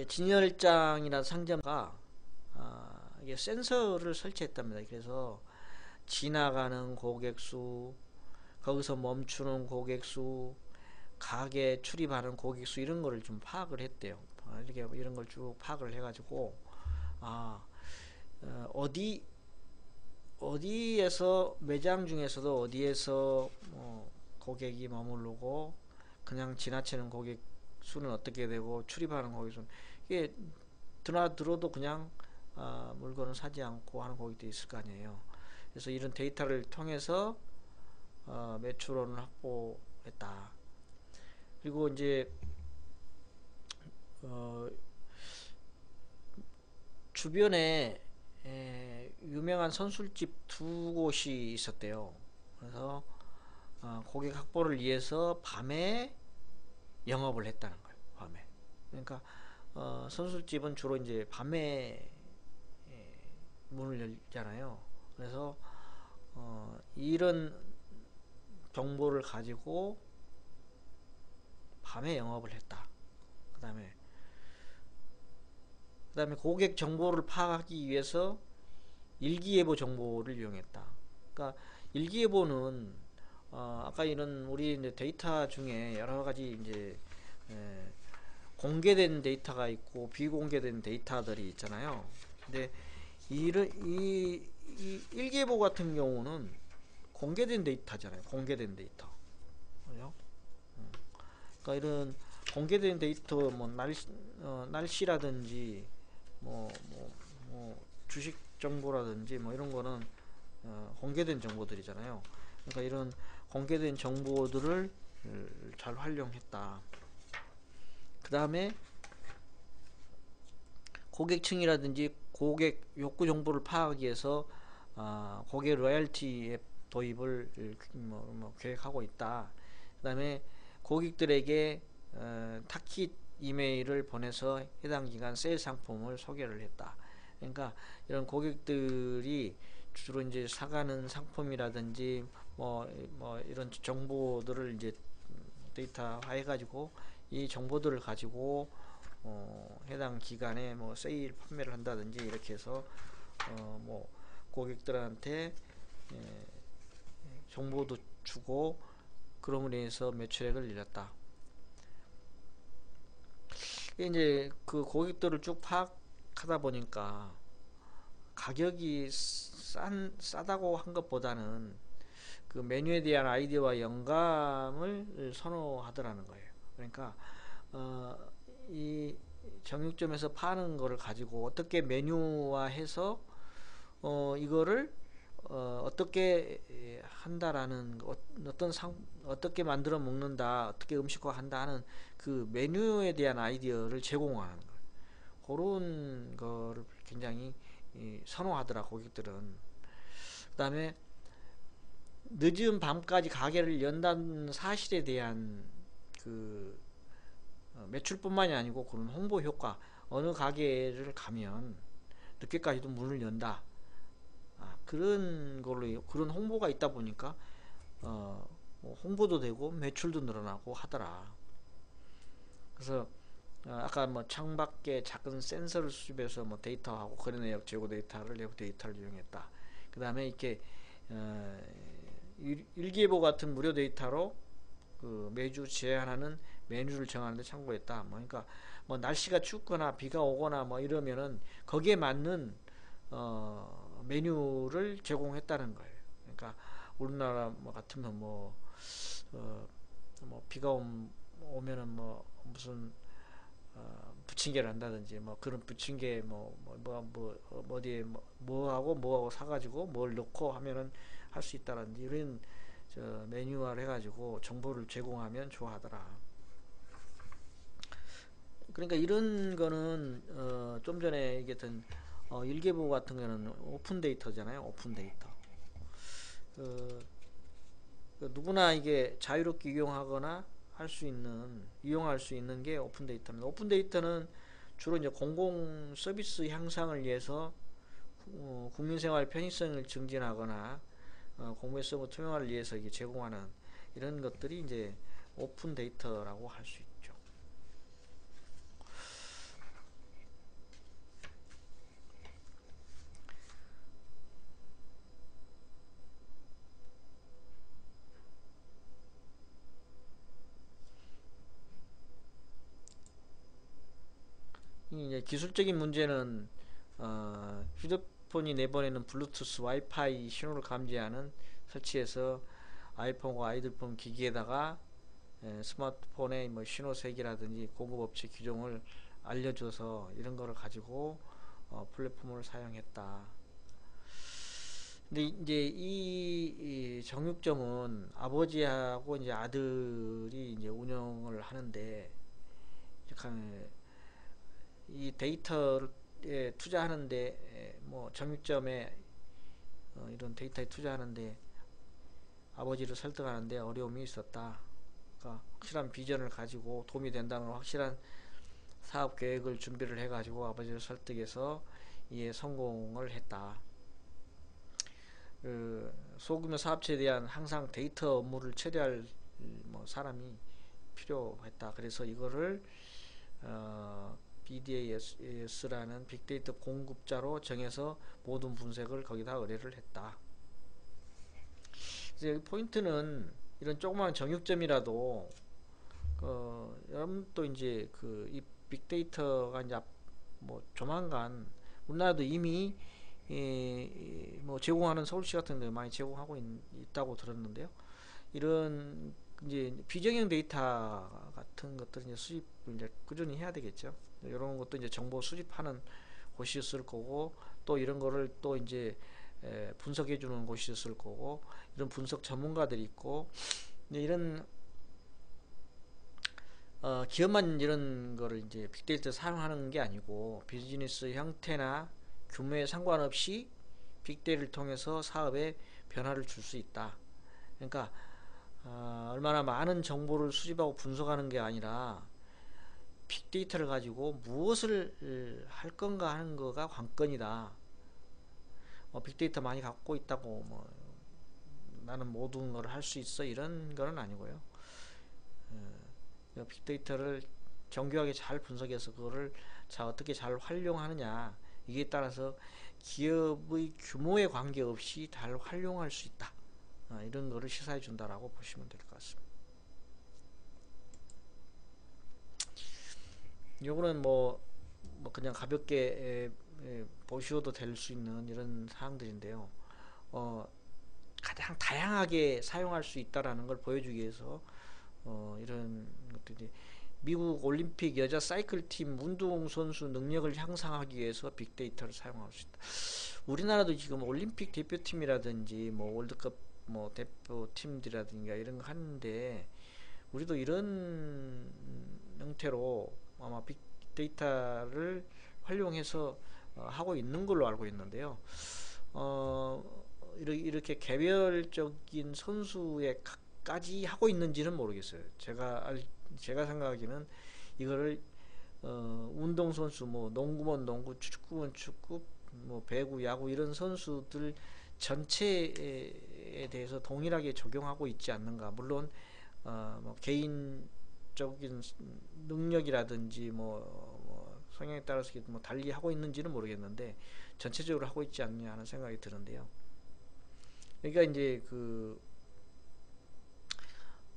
진열장이나 상점가 이게 센서를 설치했답니다. 그래서 지나가는 고객 수, 거기서 멈추는 고객 수, 가게 출입하는 고객 수 이런 거를 좀 파악을 했대요. 이렇게 이런 걸 쭉 파악을 해가지고 아 어디에서 매장 중에서도 어디에서 고객이 머무르고 그냥 지나치는 고객 수는 어떻게 되고 출입하는 고객 수는 이게 들어도 그냥 물건을 사지 않고 하는 고객도 있을 거 아니에요. 그래서 이런 데이터를 통해서 매출원을 확보했다. 그리고 이제 주변에 유명한 선술집 두 곳이 있었대요. 그래서 고객 확보를 위해서 밤에 영업을 했다는 거예요. 밤에. 그러니까 선술집은 주로 이제 밤에 문을 열잖아요. 그래서 이런 정보를 가지고 밤에 영업을 했다. 그다음에 고객 정보를 파악하기 위해서 일기예보 정보를 이용했다. 그러니까 일기예보는 아까 이런 우리 이제 데이터 중에 여러 가지 이제 공개된 데이터가 있고 비공개된 데이터들이 있잖아요. 근데 이 일기예보 같은 경우는 공개된 데이터잖아요. 공개된 데이터. 그죠? 그러니까 이런 공개된 데이터 뭐 날씨라든지 뭐 주식 정보라든지 뭐 이런 거는 공개된 정보들이잖아요. 그러니까 이런 공개된 정보들을 잘 활용했다. 그 다음에 고객층이라든지 고객 욕구 정보를 파악하기 위해서 고객 로열티 앱 도입을 계획하고 있다. 그다음에 고객들에게 타깃 이메일을 보내서 해당 기간 세일 상품을 소개를 했다. 그러니까 이런 고객들이 주로 이제 사가는 상품이라든지 뭐 이런 정보들을 이제 데이터화 해가지고 이 정보들을 가지고 해당 기간에 뭐 세일 판매를 한다든지 이렇게 해서 뭐 고객들한테 정보도 주고 그럼으로 인해서 매출액을 늘렸다. 이제 그 고객들을 쭉 파악하다 보니까 가격이 싸다고 한 것보다는 그 메뉴에 대한 아이디어와 영감을 선호하더라는 거예요. 그러니까 이 정육점에서 파는 거를 가지고 어떻게 메뉴화해서 이거를 어떻게 한다라는 어떻게 만들어 먹는다, 어떻게 음식화한다 하는 그 메뉴에 대한 아이디어를 제공하는 거예요. 그런 거를 굉장히 선호하더라 고객들은. 그다음에 늦은 밤까지 가게를 연다는 사실에 대한 그 매출뿐만이 아니고 그런 홍보 효과, 어느 가게를 가면 늦게까지도 문을 연다. 그런 걸로 그런 홍보가 있다 보니까 뭐 홍보도 되고 매출도 늘어나고 하더라. 그래서 아까 뭐 창밖에 작은 센서를 수집해서 뭐 데이터하고 거래 내역 재고 데이터를 내부 데이터를 이용했다. 그 다음에 이렇게 일기예보 같은 무료 데이터로 그 매주 제한하는 메뉴를 정하는데 참고했다. 뭐 그러니까 뭐 날씨가 춥거나 비가 오거나 뭐 이러면은 거기에 맞는 메뉴를 제공했다는 거예요. 그러니까 우리나라 뭐 같으면 뭐 비가 오면은 뭐 무슨 부침개를 한다든지 뭐 그런 부침개 어디에 뭐하고 사가지고 뭘 넣고 하면은 할 수 있다든지 이런 메뉴화를 해가지고 정보를 제공하면 좋아하더라. 그러니까 이런 거는 좀 전에 얘기했던 일개보 같은 거는 오픈 데이터잖아요. 오픈 데이터. 누구나 이게 자유롭게 이용하거나 이용할 수 있는 게 오픈 데이터입니다. 오픈 데이터는 주로 이제 공공 서비스 향상을 위해서 국민생활 편의성을 증진하거나 공무의 서버 투명화를 위해서 이게 제공하는 이런 것들이 이제 오픈 데이터라고 할 수 있죠. 이제 기술적인 문제는 휴대폰이 내보내는 블루투스 와이파이 신호를 감지하는 설치해서 아이폰과 아이들폰 기기에다가 스마트폰의 뭐 신호색이라든지 공급업체 규정을 알려줘서 이런 거를 가지고 플랫폼을 사용했다. 근데 이제 이 정육점은 아버지하고 이제 아들이 이제 운영을 하는데 이 데이터에 투자하는데 뭐 정육점에 이런 데이터에 투자하는데 아버지를 설득하는데 어려움이 있었다. 그러니까 확실한 비전을 가지고 도움이 된다는 확실한 사업 계획을 준비를 해가지고 아버지를 설득해서 이에 성공을 했다. 소규모 사업체에 대한 항상 데이터 업무를 처리할 사람이 필요했다. 그래서 이거를 BDAS라는 빅데이터 공급자로 정해서 모든 분석을 거기다 의뢰를 했다. 이제 포인트는 이런 조그마한 정육점이라도 여러분 또 이제 이 빅데이터가 이제 뭐 조만간 우리나라도 이미 뭐 제공하는 서울시 같은 데 많이 제공하고 있다고 들었는데요. 이런 이제 비정형 데이터 같은 것들 이제 수집을 이제 꾸준히 해야 되겠죠. 이런 것도 이제 정보 수집하는 곳이 있을 거고 또 이런 거를 또 이제 분석해 주는 곳이 있을 거고 이런 분석 전문가들이 있고 이런 기업만 이런 거를 이제 빅데이터 사용하는 게 아니고 비즈니스 형태나 규모에 상관없이 빅데이터를 통해서 사업에 변화를 줄 수 있다. 그러니까 얼마나 많은 정보를 수집하고 분석하는 게 아니라 빅데이터를 가지고 무엇을 할 건가 하는 거가 관건이다. 빅데이터 많이 갖고 있다고 나는 모든 걸 할 수 있어 이런 거는 아니고요. 빅데이터를 정교하게 잘 분석해서 그거를 어떻게 잘 활용하느냐, 이게 따라서 기업의 규모에 관계없이 잘 활용할 수 있다. 이런 거를 시사해 준다라고 보시면 될 것 같습니다. 요거는 그냥 가볍게 보셔도 될 수 있는 이런 사항들인데요. 가장 다양하게 사용할 수 있다라는 걸 보여주기 위해서 이런 것들이, 미국 올림픽 여자 사이클 팀 운동선수 능력을 향상하기 위해서 빅데이터를 사용할 수 있다. 우리나라도 지금 올림픽 대표팀이라든지 월드컵 대표팀들이라든가 이런 거 하는데, 우리도 이런 형태로 아마 빅데이터를 활용해서 하고 있는 걸로 알고 있는데요. 이렇게 개별적인 선수의 까지 하고 있는지는 모르겠어요. 제가 생각하기는 이거를 운동선수, 농구면 농구, 축구면 축구, 배구, 야구 이런 선수들 전체에 대해서 동일하게 적용하고 있지 않는가. 물론 개인적인 능력이라든지 성향에 따라서 달리 하고 있는지는 모르겠는데 전체적으로 하고 있지 않냐 하는 생각이 드는데요. 그러니까 이제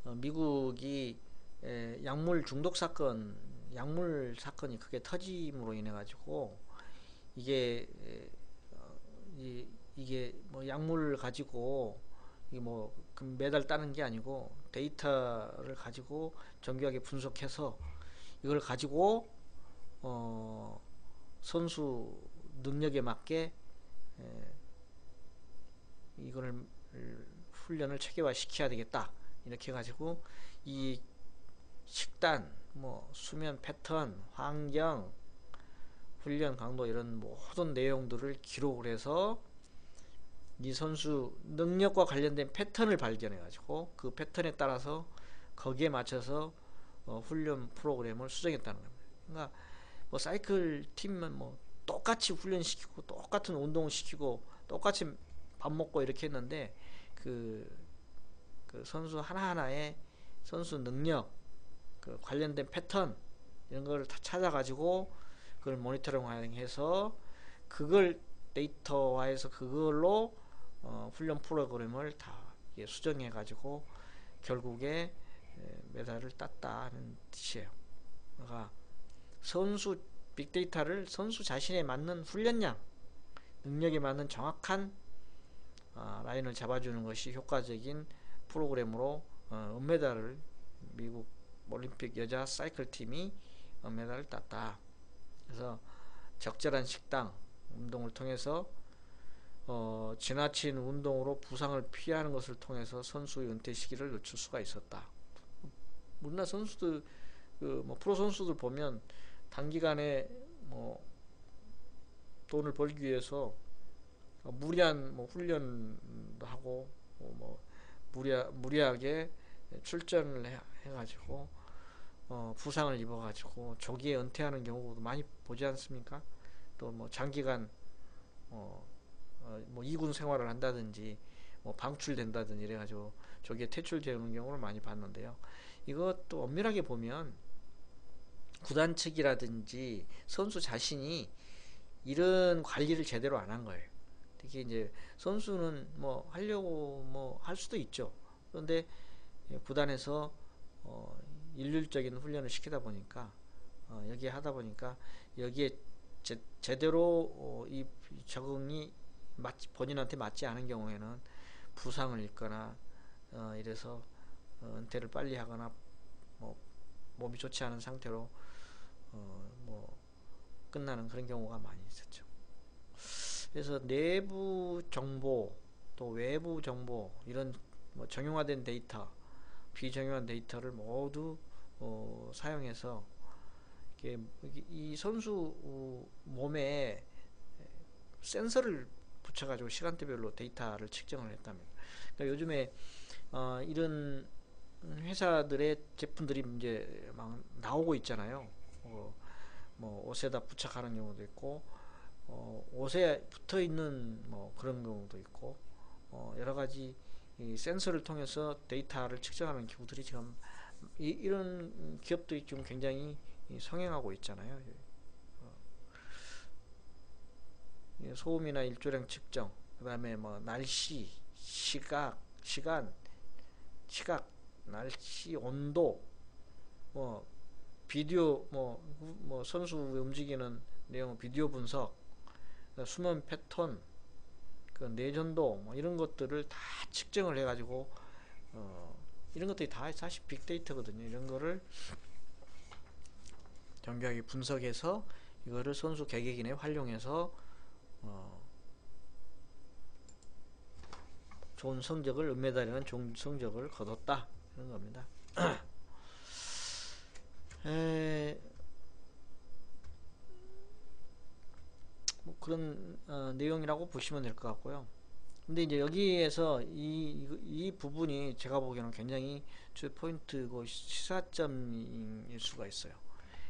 미국이 약물 중독 사건, 약물 사건이 크게 터짐으로 인해 가지고 이게 이게 약물을 가지고 매달 따는 게 아니고 데이터를 가지고 정교하게 분석해서 이걸 가지고 선수 능력에 맞게 이거를 훈련을 체계화 시켜야 되겠다, 이렇게 해가지고 이 식단, 수면 패턴, 환경, 훈련 강도 이런 모든 내용들을 기록을 해서 이 선수 능력과 관련된 패턴을 발견해 가지고 그 패턴에 따라서 거기에 맞춰서 훈련 프로그램을 수정했다는 겁니다. 그러니까 사이클 팀은 똑같이 훈련시키고 똑같은 운동을 시키고 똑같이 밥 먹고 이렇게 했는데 그 선수 하나하나의 선수 능력, 관련된 패턴 이런 걸 다 찾아가지고 그걸 모니터링해서 그걸 데이터화해서 그걸로 훈련 프로그램을 다 수정해가지고 결국에 메달을 땄다는 뜻이에요. 그러니까 선수 빅데이터를 선수 자신에 맞는 훈련량, 능력에 맞는 정확한 라인을 잡아주는 것이 효과적인 프로그램으로 은메달을, 미국 올림픽 여자 사이클 팀이 은메달을 땄다. 그래서 적절한 식당, 운동을 통해서 지나친 운동으로 부상을 피하는 것을 통해서 선수의 은퇴 시기를 늦출 수가 있었다. 우리나라 선수들, 프로 선수들 보면 단기간에 돈을 벌기 위해서 무리한 훈련도 하고 무리하게 출전을 해가지고 부상을 입어가지고 조기에 은퇴하는 경우도 많이 보지 않습니까? 또 장기간 이군 생활을 한다든지 방출된다든지 이래가지고 조기에 퇴출되는 경우를 많이 봤는데요. 이것도 엄밀하게 보면 구단 측이라든지 선수 자신이 이런 관리를 제대로 안 한 거예요. 특히 이제 선수는 하려고 할 수도 있죠. 그런데 구단에서 일률적인 훈련을 시키다 보니까 여기에 하다 보니까 여기에 제대로 이 적응이 본인한테 맞지 않은 경우에는 부상을 입거나 이래서 은퇴를 빨리 하거나 몸이 좋지 않은 상태로 끝나는 그런 경우가 많이 있었죠. 그래서 내부 정보 또 외부 정보 이런 정형화된 데이터, 비정형화된 데이터를 모두 사용해서 이 선수 몸에 센서를 붙여가지고 시간대별로 데이터를 측정을 했답니다. 그러니까 요즘에 이런 회사들의 제품들이 이제 막 나오고 있잖아요. 뭐 옷에다 부착하는 경우도 있고, 옷에 붙어 있는 뭐 그런 경우도 있고, 여러 가지 이 센서를 통해서 데이터를 측정하는 기구들이 지금 이런 기업들이 좀 굉장히 성행하고 있잖아요. 소음이나 일조량 측정, 그다음에 뭐 날씨, 시각, 날씨, 온도, 뭐 비디오, 뭐 선수 움직이는 내용 비디오 분석, 수면 패턴, 그 내전도 뭐 이런 것들을 다 측정을 해가지고 이런 것들이 다 사실 빅데이터거든요. 이런 거를 정교하게 분석해서 이거를 선수 개개인에 활용해서 좋은 성적을 은메달이라는 좋은 성적을 거뒀다 이런 겁니다. 뭐 그런 내용이라고 보시면 될 것 같고요. 근데 이제 여기에서 이 부분이 제가 보기에는 굉장히 주 포인트고 시사점일 수가 있어요.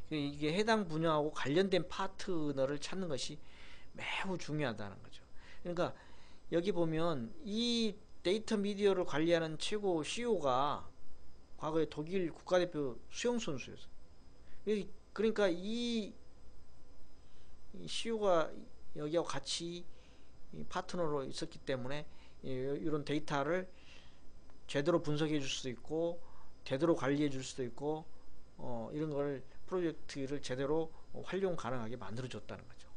이게 해당 분야하고 관련된 파트너를 찾는 것이 매우 중요하다는 거죠. 그러니까 여기 보면 이 데이터 미디어를 관리하는 최고 CEO가 과거에 독일 국가대표 수영 선수였어요. 그러니까 이 CEO가 여기하고 같이 파트너로 있었기 때문에 이런 데이터를 제대로 분석해 줄 수도 있고 제대로 관리해 줄 수도 있고 이런 걸 프로젝트를 제대로 활용 가능하게 만들어 줬다는 거죠.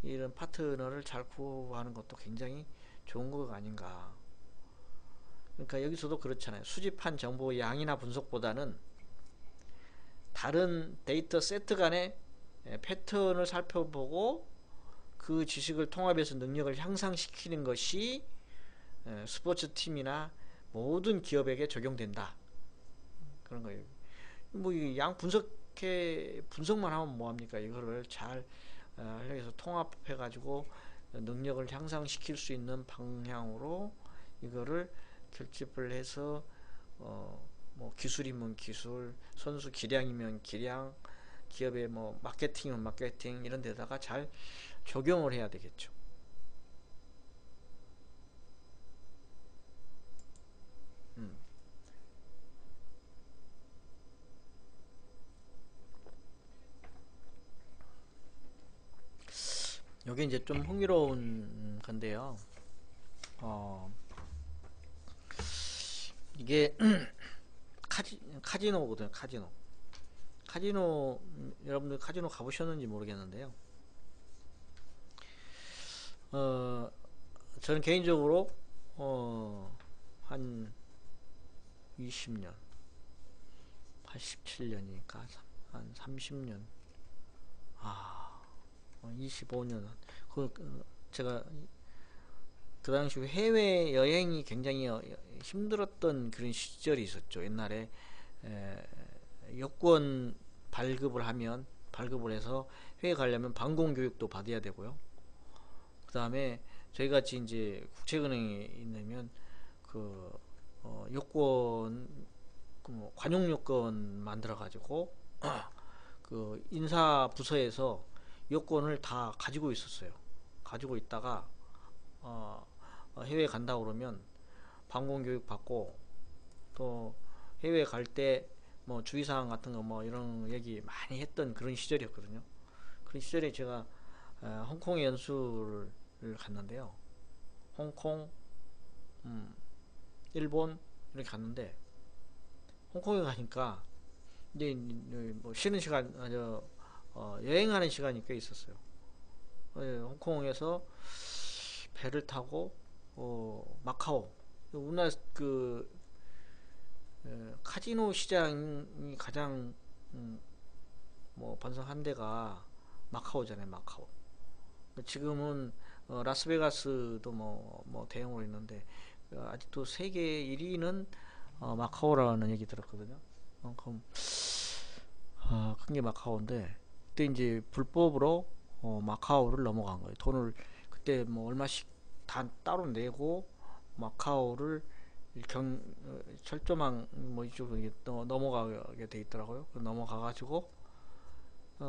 이런 파트너를 잘 구하는 것도 굉장히 좋은 것 아닌가. 그러니까 여기서도 그렇잖아요. 수집한 정보의 양이나 분석보다는 다른 데이터 세트 간의 패턴을 살펴보고 그 지식을 통합해서 능력을 향상시키는 것이 스포츠 팀이나 모든 기업에게 적용된다. 그런 거예요. 뭐 양 분석만 하면 뭐합니까? 이거를 잘 해서 통합해 가지고 능력을 향상시킬 수 있는 방향으로 이거를 결집을 해서 뭐 기술이면 기술, 선수 기량이면 기량, 기업의 뭐 마케팅이면 마케팅 이런 데다가 잘 적용을 해야 되겠죠. 여기 이제 좀 흥미로운 건데요. 어, 이게 카지노거든요. 카지노 여러분들 카지노 가보셨는지 모르겠는데요. 어, 저는 개인적으로 한 20년, 87년이니까 한 30년, 25년. 제가 그 당시 해외 여행이 굉장히 힘들었던 그런 시절이 있었죠. 옛날에 여권 발급을 해서 해외 가려면 방공 교육도 받아야 되고요. 그 다음에 저희 같이 이제 국책은행에 있으면 그 요건 뭐 관용 요건 만들어 가지고 그 인사 부서에서 요건을 다 가지고 있었어요. 가지고 있다가 해외 간다 그러면 방공 교육 받고 또 해외 갈 때 뭐 주의사항 같은 거 뭐 이런 얘기 많이 했던 그런 시절이었거든요. 그런 시절에 제가 홍콩에 연수를 갔는데요. 홍콩, 일본 이렇게 갔는데 홍콩에 가니까 이제 뭐 쉬는 시간, 여행하는 시간이 꽤 있었어요. 홍콩에서 배를 타고 마카오, 우리나라 그 카지노 시장이 가장 뭐 번성한 데가 마카오잖아요. 마카오. 지금은 라스베가스도 뭐 대형으로 있는데 아직도 세계 1위는 마카오라는 얘기 들었거든요. 그럼 큰 게 마카오인데 그때 이제 불법으로 마카오를 넘어간 거예요. 돈을 그때 뭐 얼마씩 다 따로 내고 마카오를 철조망 뭐 이쪽으로 넘어가게 돼 있더라고요. 넘어가 가지고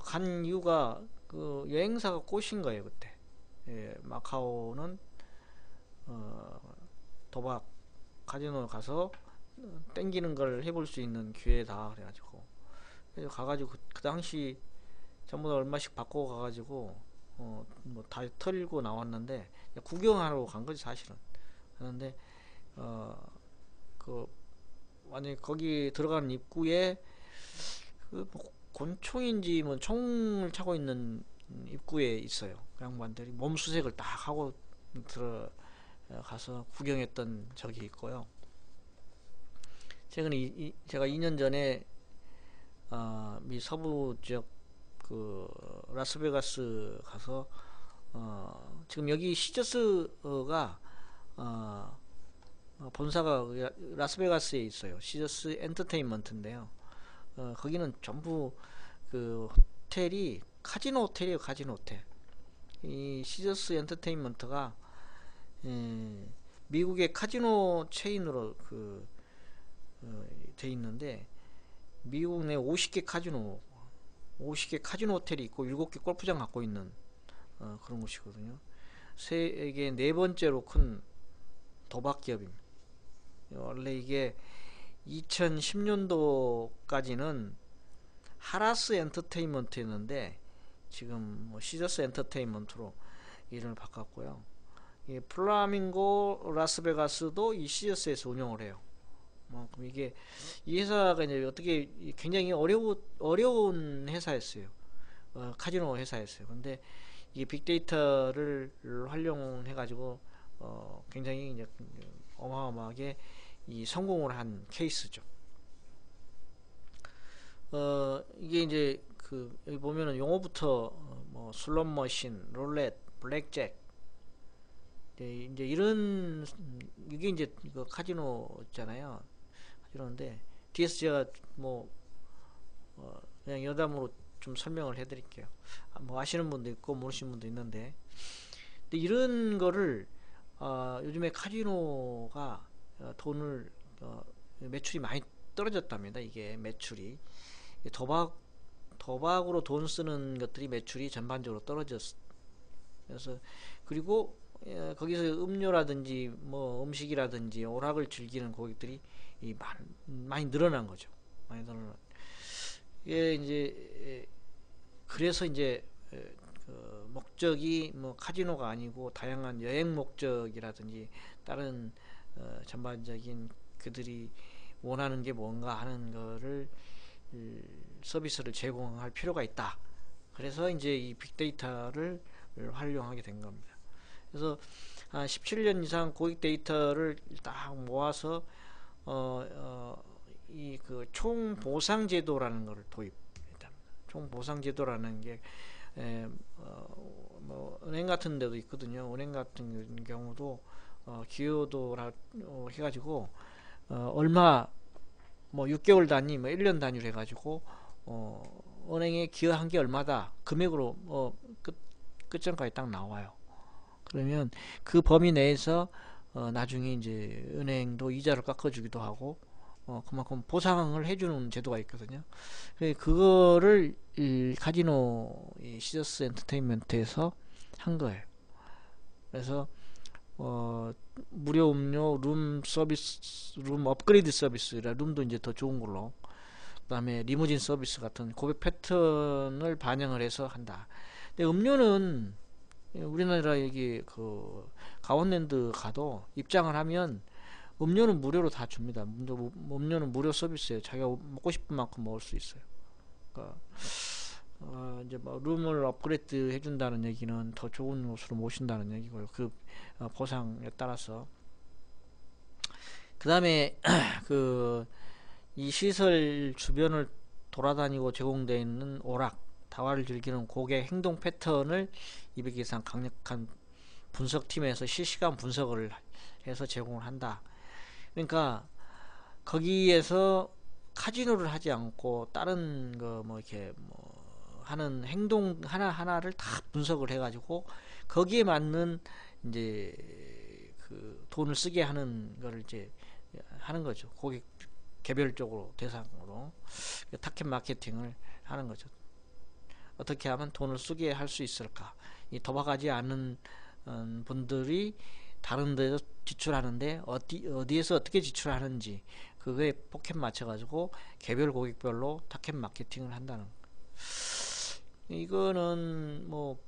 간 이유가 그 여행사가 꼬신 거예요 그때. 예, 마카오는 도박 카지노 가서 땡기는 걸 해볼 수 있는 기회다 그래가지고 그래서 가가지고 그 당시 전부 다 얼마씩 받고 가가지고 뭐 다 털고 나왔는데 구경하러 간 거지 사실은. 그런데 그 완전히 거기 들어가는 입구에 그뭐 권총인지 뭐 총을 차고 있는 입구에 있어요. 그 양반들이 몸수색을 딱 하고 들어가서 구경했던 적이 있고요. 최근에 제가 2년 전에 미 서부 지역 그 라스베가스 가서 지금 여기 시저스가 본사가 라스베가스에 있어요. 시저스 엔터테인먼트인데요. 거기는 전부 그 호텔이 카지노 호텔이에요. 카지노 호텔. 이 시저스 엔터테인먼트가 미국의 카지노 체인으로 돼 있는데 미국 내 50개 카지노 호텔이 있고 7개 골프장 갖고 있는 그런 곳이거든요. 세계 네 번째로 큰 도박 기업입니다. 원래 이게 2010년도까지는 하라스 엔터테인먼트였는데 지금 뭐 시저스 엔터테인먼트로 이름을 바꿨고요. 이 플라밍고 라스베가스도 이 시저스에서 운영을 해요. 그럼 이게 이 회사가 이제 어떻게 굉장히 어려운 회사였어요. 카지노 회사였어요. 근데 이게 빅데이터를 활용해 가지고 굉장히 이제 어마어마하게 이 성공을 한 케이스죠. 이게 이제 여기 보면은 용어부터 뭐 슬롯 머신, 롤렛, 블랙잭 이제 이런 이게 이제 이거 카지노잖아요. 카지노인데 뒤에서 제가 뭐 그냥 여담으로 좀 설명을 해드릴게요. 뭐 아시는 분도 있고 모르시는 분도 있는데, 근데 이런 거를 요즘에 카지노가 돈을 매출이 많이 떨어졌답니다. 이게 매출이 도박으로 돈 쓰는 것들이 매출이 전반적으로 떨어졌어. 그래서 그리고 거기서 음료라든지 뭐 음식이라든지 오락을 즐기는 고객들이 많이 늘어난 거죠. 많이 늘어난. 이게 이제 그래서 이제 그 목적이 뭐 카지노가 아니고 다양한 여행 목적이라든지 다른 전반적인 그들이 원하는 게 뭔가 하는 거를 서비스를 제공할 필요가 있다. 그래서 이제 이 빅데이터를 활용하게 된 겁니다. 그래서 한 17년 이상 고객 데이터를 딱 모아서 이 그 총보상제도라는 것을 도입했답니다. 총보상제도라는 게 뭐 은행 같은 데도 있거든요. 은행 같은 경우도 기여도라 해가지고 얼마 뭐 6개월 단위 뭐 1년 단위로 해가지고 은행에 기여한 게 얼마다 금액으로 끝점까지 딱 나와요. 그러면 그 범위 내에서 나중에 이제 은행도 이자를 깎아주기도 하고 그만큼 보상을 해주는 제도가 있거든요. 그거를 이 카지노 이 시저스 엔터테인먼트에서 한 거예요. 그래서 무료 음료, 룸 서비스, 룸 업그레이드 서비스라 룸도 이제 더 좋은 걸로, 그 다음에 리무진 서비스 같은 고객 패턴을 반영을 해서 한다. 근데 음료는 우리나라 여기 그 강원랜드 가도 입장을 하면 음료는 무료로 다 줍니다. 음료는 무료 서비스예요. 자기가 먹고 싶은 만큼 먹을 수 있어요. 그러니까 이제 뭐 룸을 업그레이드 해준다는 얘기는 더 좋은 곳으로 모신다는 얘기고요. 그 보상에 따라서. 그 다음에 이 시설 주변을 돌아다니고 제공되어 있는 오락, 다화를 즐기는 고객 행동 패턴을 200개 이상 강력한 분석팀에서 실시간 분석을 해서 제공을 한다. 그러니까 거기에서 카지노를 하지 않고 다른 거 뭐 이렇게 뭐 하는 행동 하나하나를 다 분석을 해가지고 거기에 맞는 이제 그 돈을 쓰게 하는 거를 이제 하는 거죠. 고객 개별적으로 대상으로 타켓 마케팅을 하는 거죠. 어떻게 하면 돈을 쓰게 할 수 있을까? 이 도박하지 않은 분들이 다른 데서 지출하는데 어디에서 어떻게 지출하는지 그거에 포켓 맞춰가지고 개별 고객별로 타켓 마케팅을 한다는 거. 이거는 뭐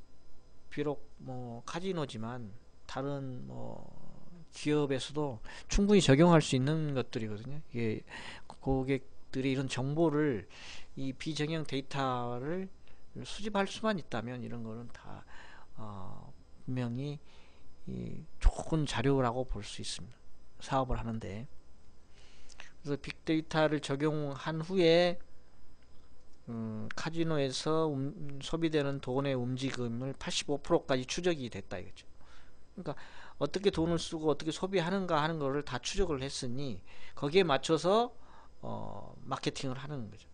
비록 뭐 카지노지만 다른 뭐 기업에서도 충분히 적용할 수 있는 것들이거든요. 이게 고객들이 이런 정보를 이 비정형 데이터를 수집할 수만 있다면 이런 거는 다 분명히 좋은 자료라고 볼 수 있습니다. 사업을 하는데. 그래서 빅데이터를 적용한 후에 카지노에서 소비되는 돈의 움직임을 85%까지 추적이 됐다 이거죠. 그러니까 어떻게 돈을 쓰고 어떻게 소비하는가 하는 거를 다 추적을 했으니 거기에 맞춰서 마케팅을 하는 거죠.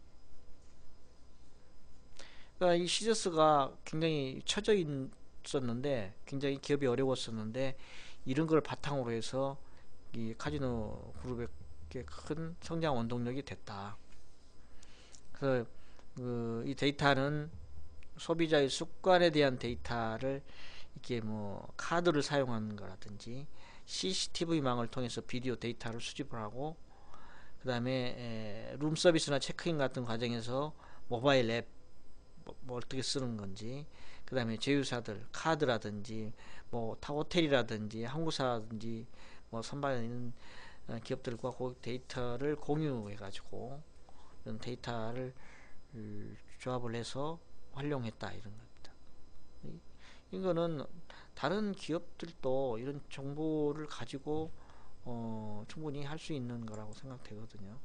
그러니까 이 시저스가 굉장히 처져 있었는데 굉장히 기업이 어려웠었는데 이런 걸 바탕으로 해서 이 카지노 그룹의 큰 성장 원동력이 됐다. 그래서 이 데이터는 소비자의 습관에 대한 데이터를 이렇게 뭐 카드를 사용하는 거라든지 CCTV망을 통해서 비디오 데이터를 수집을 하고 그 다음에 룸 서비스나 체크인 같은 과정에서 모바일 앱 뭐 어떻게 쓰는 건지 그 다음에 제휴사들 카드라든지 뭐 호텔이라든지 항공사라든지 뭐 선발에 있는 기업들과 그 데이터를 공유해 가지고 이런 데이터를 조합을 해서 활용했다 이런 겁니다. 이거는 다른 기업들도 이런 정보를 가지고 충분히 할 수 있는 거라고 생각되거든요.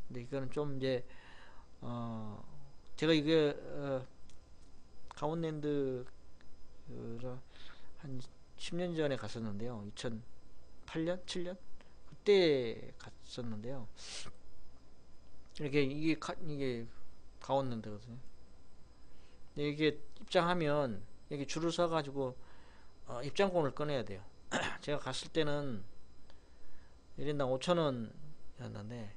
근데 이거는 좀 이제 제가 이게 강원랜드 한 10년 전에 갔었는데요. 2008년, 7년 그때 갔었는데요. 이게 강원랜드거든요. 근데 이게 입장하면 여기 줄을 서 가지고 입장권을 꺼내야 돼요. 제가 갔을 때는 1인당 5,000원이었는데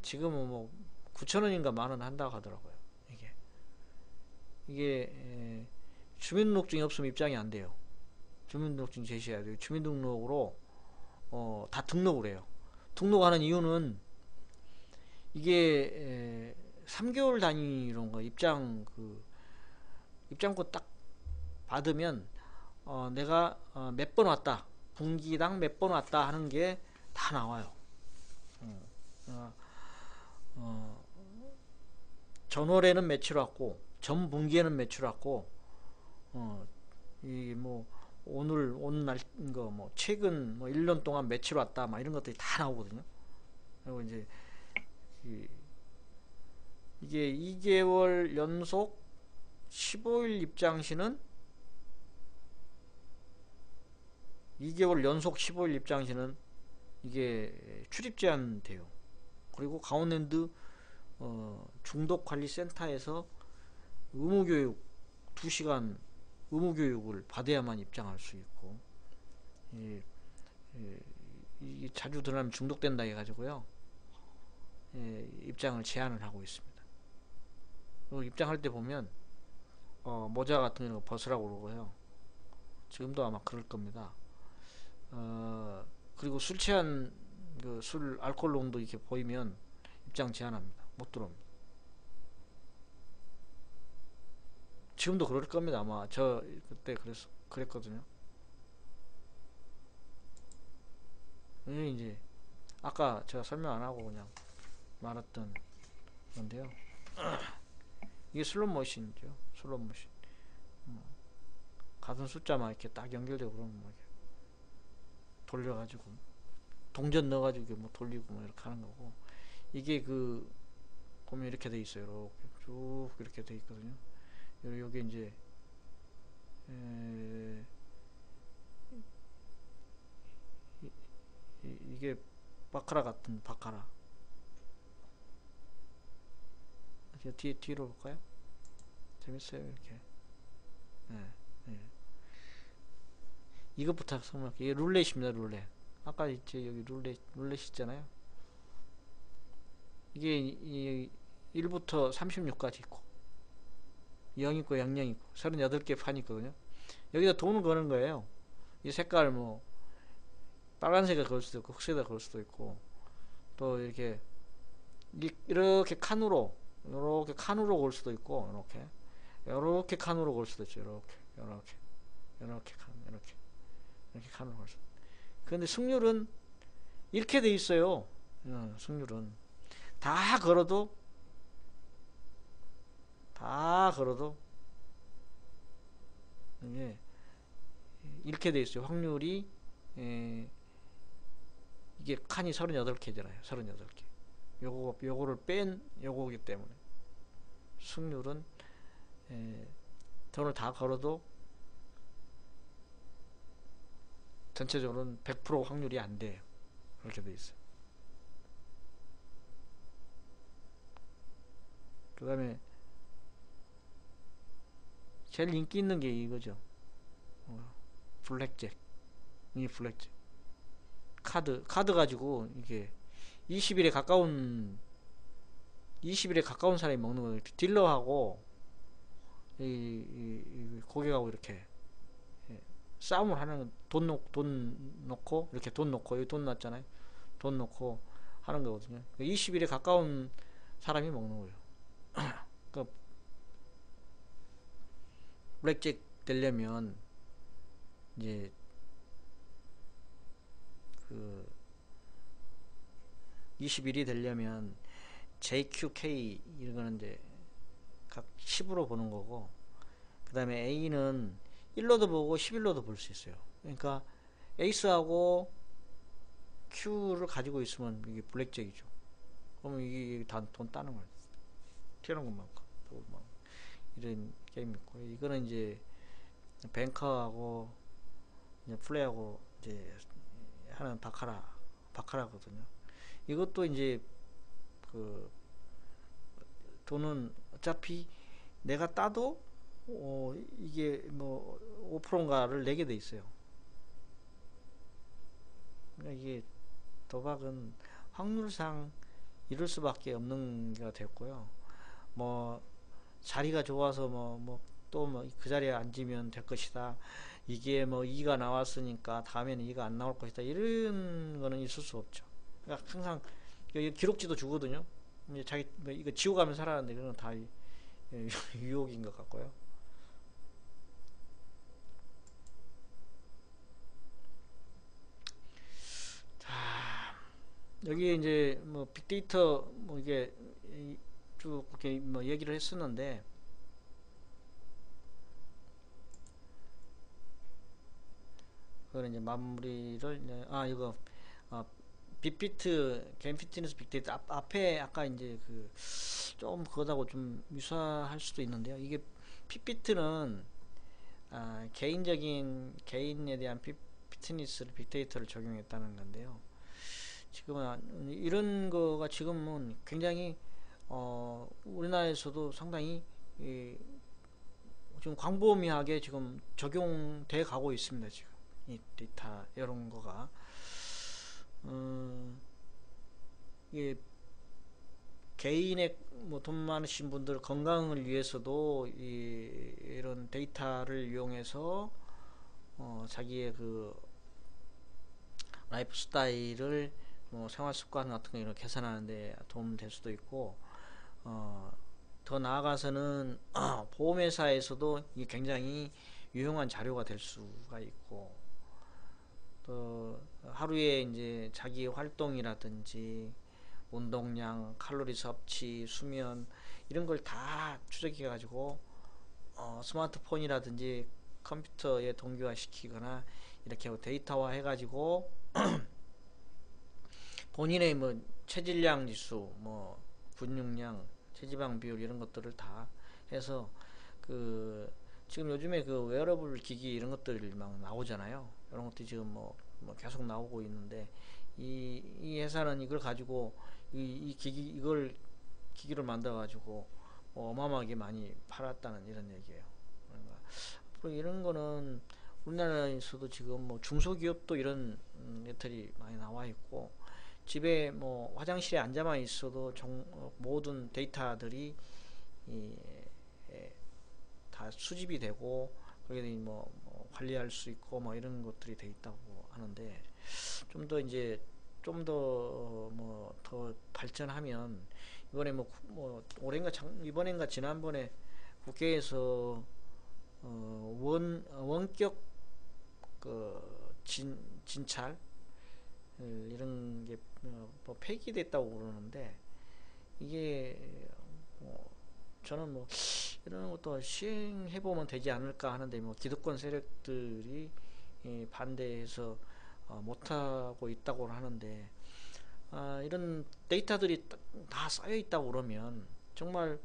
지금은 뭐 9,000원인가 만원 한다고 하더라고요. 이게 주민등록증이 없으면 입장이 안 돼요. 주민등록증 제시해야 돼요. 주민등록으로 다 등록을 해요. 등록하는 이유는 이게 3개월 단위로 입장권 딱 받으면 내가 몇 번 왔다, 분기당 몇 번 왔다 하는 게 다 나와요. 전월에는 며칠 왔고 전 분기에는 며칠 왔고 이 뭐 오늘 거 뭐 최근 뭐 1년 동안 며칠 왔다 막 이런 것들이 다 나오거든요. 그리고 이제 이게 2개월 연속 15일 입장 시는 2개월 연속 15일 입장 시는 이게 출입 제한 돼요. 그리고 강원랜드 중독관리센터에서 의무교육 2시간 의무교육을 받아야만 입장할 수 있고 이게 자주 드러나면 중독된다 해가지고요. 입장을 제한을 하고 있습니다. 그리고 입장할 때 보면 모자 같은 거 벗으라고 그러고요. 지금도 아마 그럴 겁니다. 그리고 술 취한 술 알코올 농도 이렇게 보이면 입장 제한합니다. 못 들어옵니다. 지금도 그럴 겁니다. 아마 저 그때 그랬거든요. 이제 아까 제가 설명 안 하고 그냥 말했던 건데요. 이게 슬롯 머신이죠. 슬롯 머신. 같은 숫자만 이렇게 딱 연결되고 그러면 뭐 돌려가지고 동전 넣어가지고 뭐 돌리고 뭐 이렇게 하는 거고, 이게 보면 이렇게 돼 있어요. 이렇게 쭉 이렇게 돼 있거든요. 여기 이제 이게 바카라 같은 바카라. 뒤로 볼까요? 재밌어요 이렇게. 네, 네. 이것부터 설명할게요. 이게 룰렛입니다. 룰렛. 아까 이제 여기 룰렛 있잖아요. 이게 1부터 36까지 있고 0 있고 00 있고 38개 판이 있거든요. 여기다 돈을 거는 거예요. 이 색깔 뭐 빨간색을 걸 수도 있고 흑색을 걸 수도 있고, 또 이렇게 칸으로 이렇게 칸으로 걸 수도 있고, 이렇게 칸으로 걸 수도 있죠. 이렇게 칸으로 걸 수도. 그런데 승률은 이렇게 돼 있어요. 승률은 다 걸어도 이게 이렇게 돼 있어요. 확률이 이게 칸이 38개잖아요. 38개. 요거를 뺀 요거기 때문에 승률은 돈을 다 걸어도 전체적으로는 100% 확률이 안 돼요. 그렇게 돼 있어요. 그 다음에 제일 인기 있는 게 이거죠. 블랙잭. 이 블랙잭. 카드 가지고 이게 20일에 가까운 사람이 먹는 거예요. 딜러하고 이 고객하고 이렇게 싸움을 하는, 돈 놓고 이렇게 돈 놓고 여기 돈 놨잖아요. 돈 놓고 하는 거거든요. 20일에 가까운 사람이 먹는 거예요. 그 블랙잭 되려면 이제 그 20일이 되려면 JQK 이런 거는 이제 각 10으로 보는 거고, 그 다음에 A는 1로도 보고 11로도 볼 수 있어요. 그러니까 에이스하고 Q를 가지고 있으면 이게 블랙잭이죠. 그러면 이게 다 돈 따는 거예요. 튀어나온 것만큼. 이런 게임이 있고, 이거는 이제 뱅커하고 이제 플레이하고 이제 하는 바카라거든요. 이것도 이제 그 돈은 어차피 내가 따도 이게 뭐 5%인가를 내게 돼 있어요. 그러니까 이게 도박은 확률상 이룰 수밖에 없는 게 됐고요. 뭐 자리가 좋아서 또 그 자리에 앉으면 될 것이다. 이게 뭐 2가 나왔으니까 다음에는 2가 안 나올 것이다. 이런 거는 있을 수 없죠. 그러니까 항상 기록지도 주거든요. 자기 이거 지워가면 살아는데 이건 다 유혹인 것 같고요. 자, 여기 이제 뭐 빅데이터 뭐 이게 쭉 이렇게 뭐 얘기를 했었는데, 그거는 이제 마무리를 이거 빅비트 게임 피트니스 빅데이터 앞에 아까 이제 좀 그거하고 좀 유사할 수도 있는데요. 이게 빅비트는 개인에 대한 피트니스를 빅데이터를 적용했다는 건데요. 지금은 이런 거가 지금은 굉장히 우리나라에서도 상당히 좀 광범위하게 지금 적용돼 가고 있습니다. 지금 이 데이터 이런 거가 이게 개인의 뭐 돈 많으신 분들 건강을 위해서도 이런 데이터를 이용해서 자기의 그 라이프 스타일을 뭐 생활 습관 같은 거 이렇게 개선하는데 도움 될 수도 있고, 더 나아가서는 보험회사에서도 이게 굉장히 유용한 자료가 될 수가 있고, 또 하루에 이제 자기 활동이라든지 운동량, 칼로리 섭취, 수면 이런 걸 다 추적해 가지고 스마트폰이라든지 컴퓨터에 동기화 시키거나 이렇게 데이터화 해 가지고 본인의 뭐 체질량 지수, 뭐 근육량, 체지방 비율 이런 것들을 다 해서 지금 요즘에 웨어러블 기기 이런 것들이 막 나오잖아요. 이런 것들이 지금 뭐 계속 나오고 있는데, 이 회사는 이걸 가지고 이걸 기기를 만들어 가지고 어마어마하게 많이 팔았다는 이런 얘기예요. 그러니까 앞으로 이런 거는 우리나라에서도 지금 뭐 중소기업도 이런 애들이 많이 나와 있고, 집에 뭐 화장실에 앉아만 있어도 모든 데이터들이 이, 다 수집이 되고, 거기에 뭐 관리할 수 있고 뭐 이런 것들이 돼 있다고 하는데, 좀 더 이제 좀 더 뭐 더 발전하면, 이번에 뭐 올해인가 이번엔가 지난번에 국회에서 원격 진찰 이런 게 뭐 폐기됐다고 그러는데, 이게 저는 뭐 이런 것도 시행해 보면 되지 않을까 하는데, 뭐 기득권 세력들이 반대해서 못하고 있다고 하는데, 이런 데이터들이 다 쌓여 있다고 그러면 정말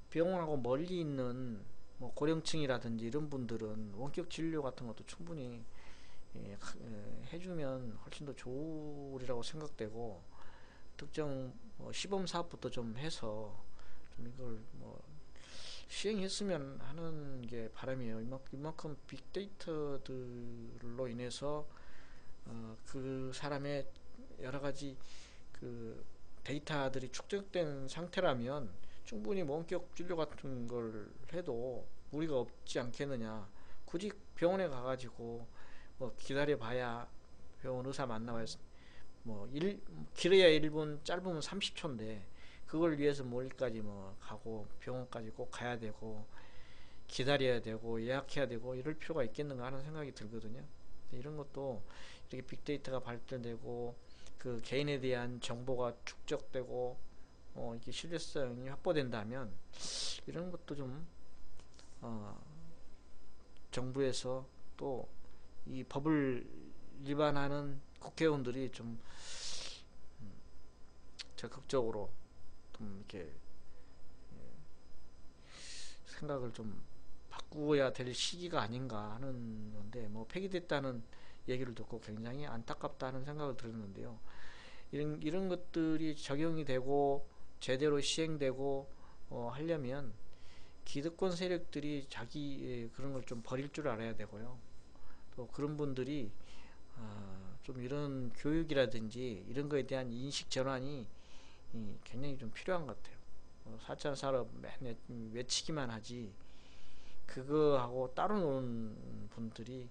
병원하고 멀리 있는 뭐 고령층이라든지 이런 분들은 원격 진료 같은 것도 충분히 해주면 훨씬 더 좋으리라고 생각되고, 특정 시범 사업부터 좀 해서 좀 이걸 뭐 시행했으면 하는 게 바람이에요. 이만큼 빅데이터들로 인해서 그 사람의 여러 가지 그 데이터들이 축적된 상태라면 충분히 원격 진료 같은 걸 해도 무리가 없지 않겠느냐. 굳이 병원에 가가지고 뭐 기다려 봐야, 병원 의사 만나봐야 뭐 길어야 1분, 짧으면 30초인데 그걸 위해서 멀리까지 뭐 가고 병원까지 꼭 가야 되고 기다려야 되고 예약해야 되고 이럴 필요가 있겠는가 하는 생각이 들거든요. 이런 것도 이렇게 빅데이터가 발전되고 그 개인에 대한 정보가 축적되고 이렇게 신뢰성이 확보된다면, 이런 것도 좀 정부에서 또 이 법을 위반하는 국회의원들이 좀 적극적으로 좀 이렇게 생각을 좀 바꾸어야 될 시기가 아닌가 하는 건데, 뭐 폐기됐다는 얘기를 듣고 굉장히 안타깝다는 생각을 들었는데요. 이런 것들이 적용이 되고 제대로 시행되고 하려면 기득권 세력들이 자기 그런 걸 좀 버릴 줄 알아야 되고요. 또 그런 분들이 좀 이런 교육이라든지 이런 거에 대한 인식 전환이 굉장히 좀 필요한 것 같아요. 4차 산업 맨 외치기만 하지 그거하고 따로 노는 분들이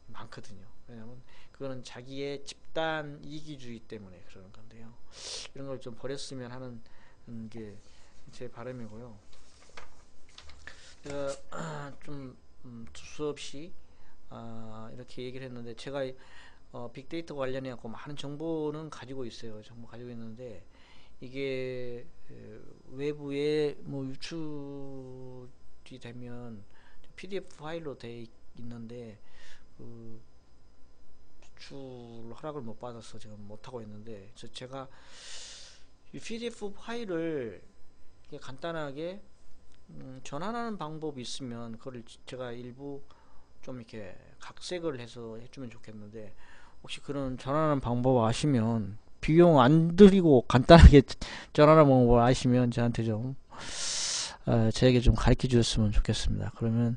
많거든요. 왜냐하면 그거는 자기의 집단 이기주의 때문에 그러는 건데요. 이런 걸 좀 버렸으면 하는 게 제 바람이고요. 제가 좀 두서없이 이렇게 얘기를 했는데, 제가 빅데이터 관련해 갖고 많은 정보는 가지고 있어요. 정보 가지고 있는데, 이게 외부에 뭐 유출이 되면 PDF 파일로 돼 있는데, 그 수출 허락을 못 받아서 지금 못 하고 있는데, 제가 이 PDF 파일을 간단하게 전환하는 방법이 있으면 그걸 제가 일부 좀 이렇게 각색을 해서 해주면 좋겠는데, 혹시 그런 전환하는 방법 아시면, 비용 안 들이고 간단하게 전환하는 방법 아시면 저한테 좀 저에게 좀 가르쳐 주셨으면 좋겠습니다. 그러면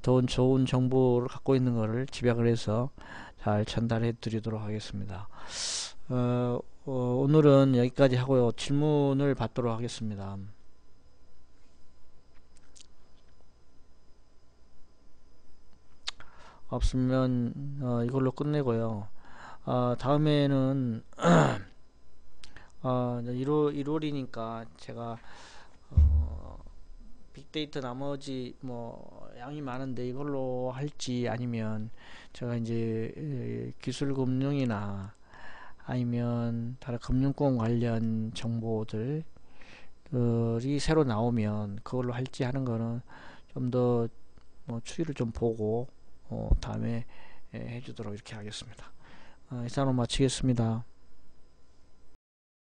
더 좋은 정보를 갖고 있는 거를 집약을 해서 잘 전달해 드리도록 하겠습니다. 오늘은 여기까지 하고요. 질문을 받도록 하겠습니다. 없으면 이걸로 끝내고요. 다음에는 1월이니까 제가 빅데이터 나머지 뭐 양이 많은데 이걸로 할지, 아니면 제가 이제 기술금융이나 아니면 다른 금융권 관련 정보들이 새로 나오면 그걸로 할지 하는 거는 좀 더 추이를 좀 보고 다음에 해주도록 이렇게 하겠습니다. 이상으로 마치겠습니다.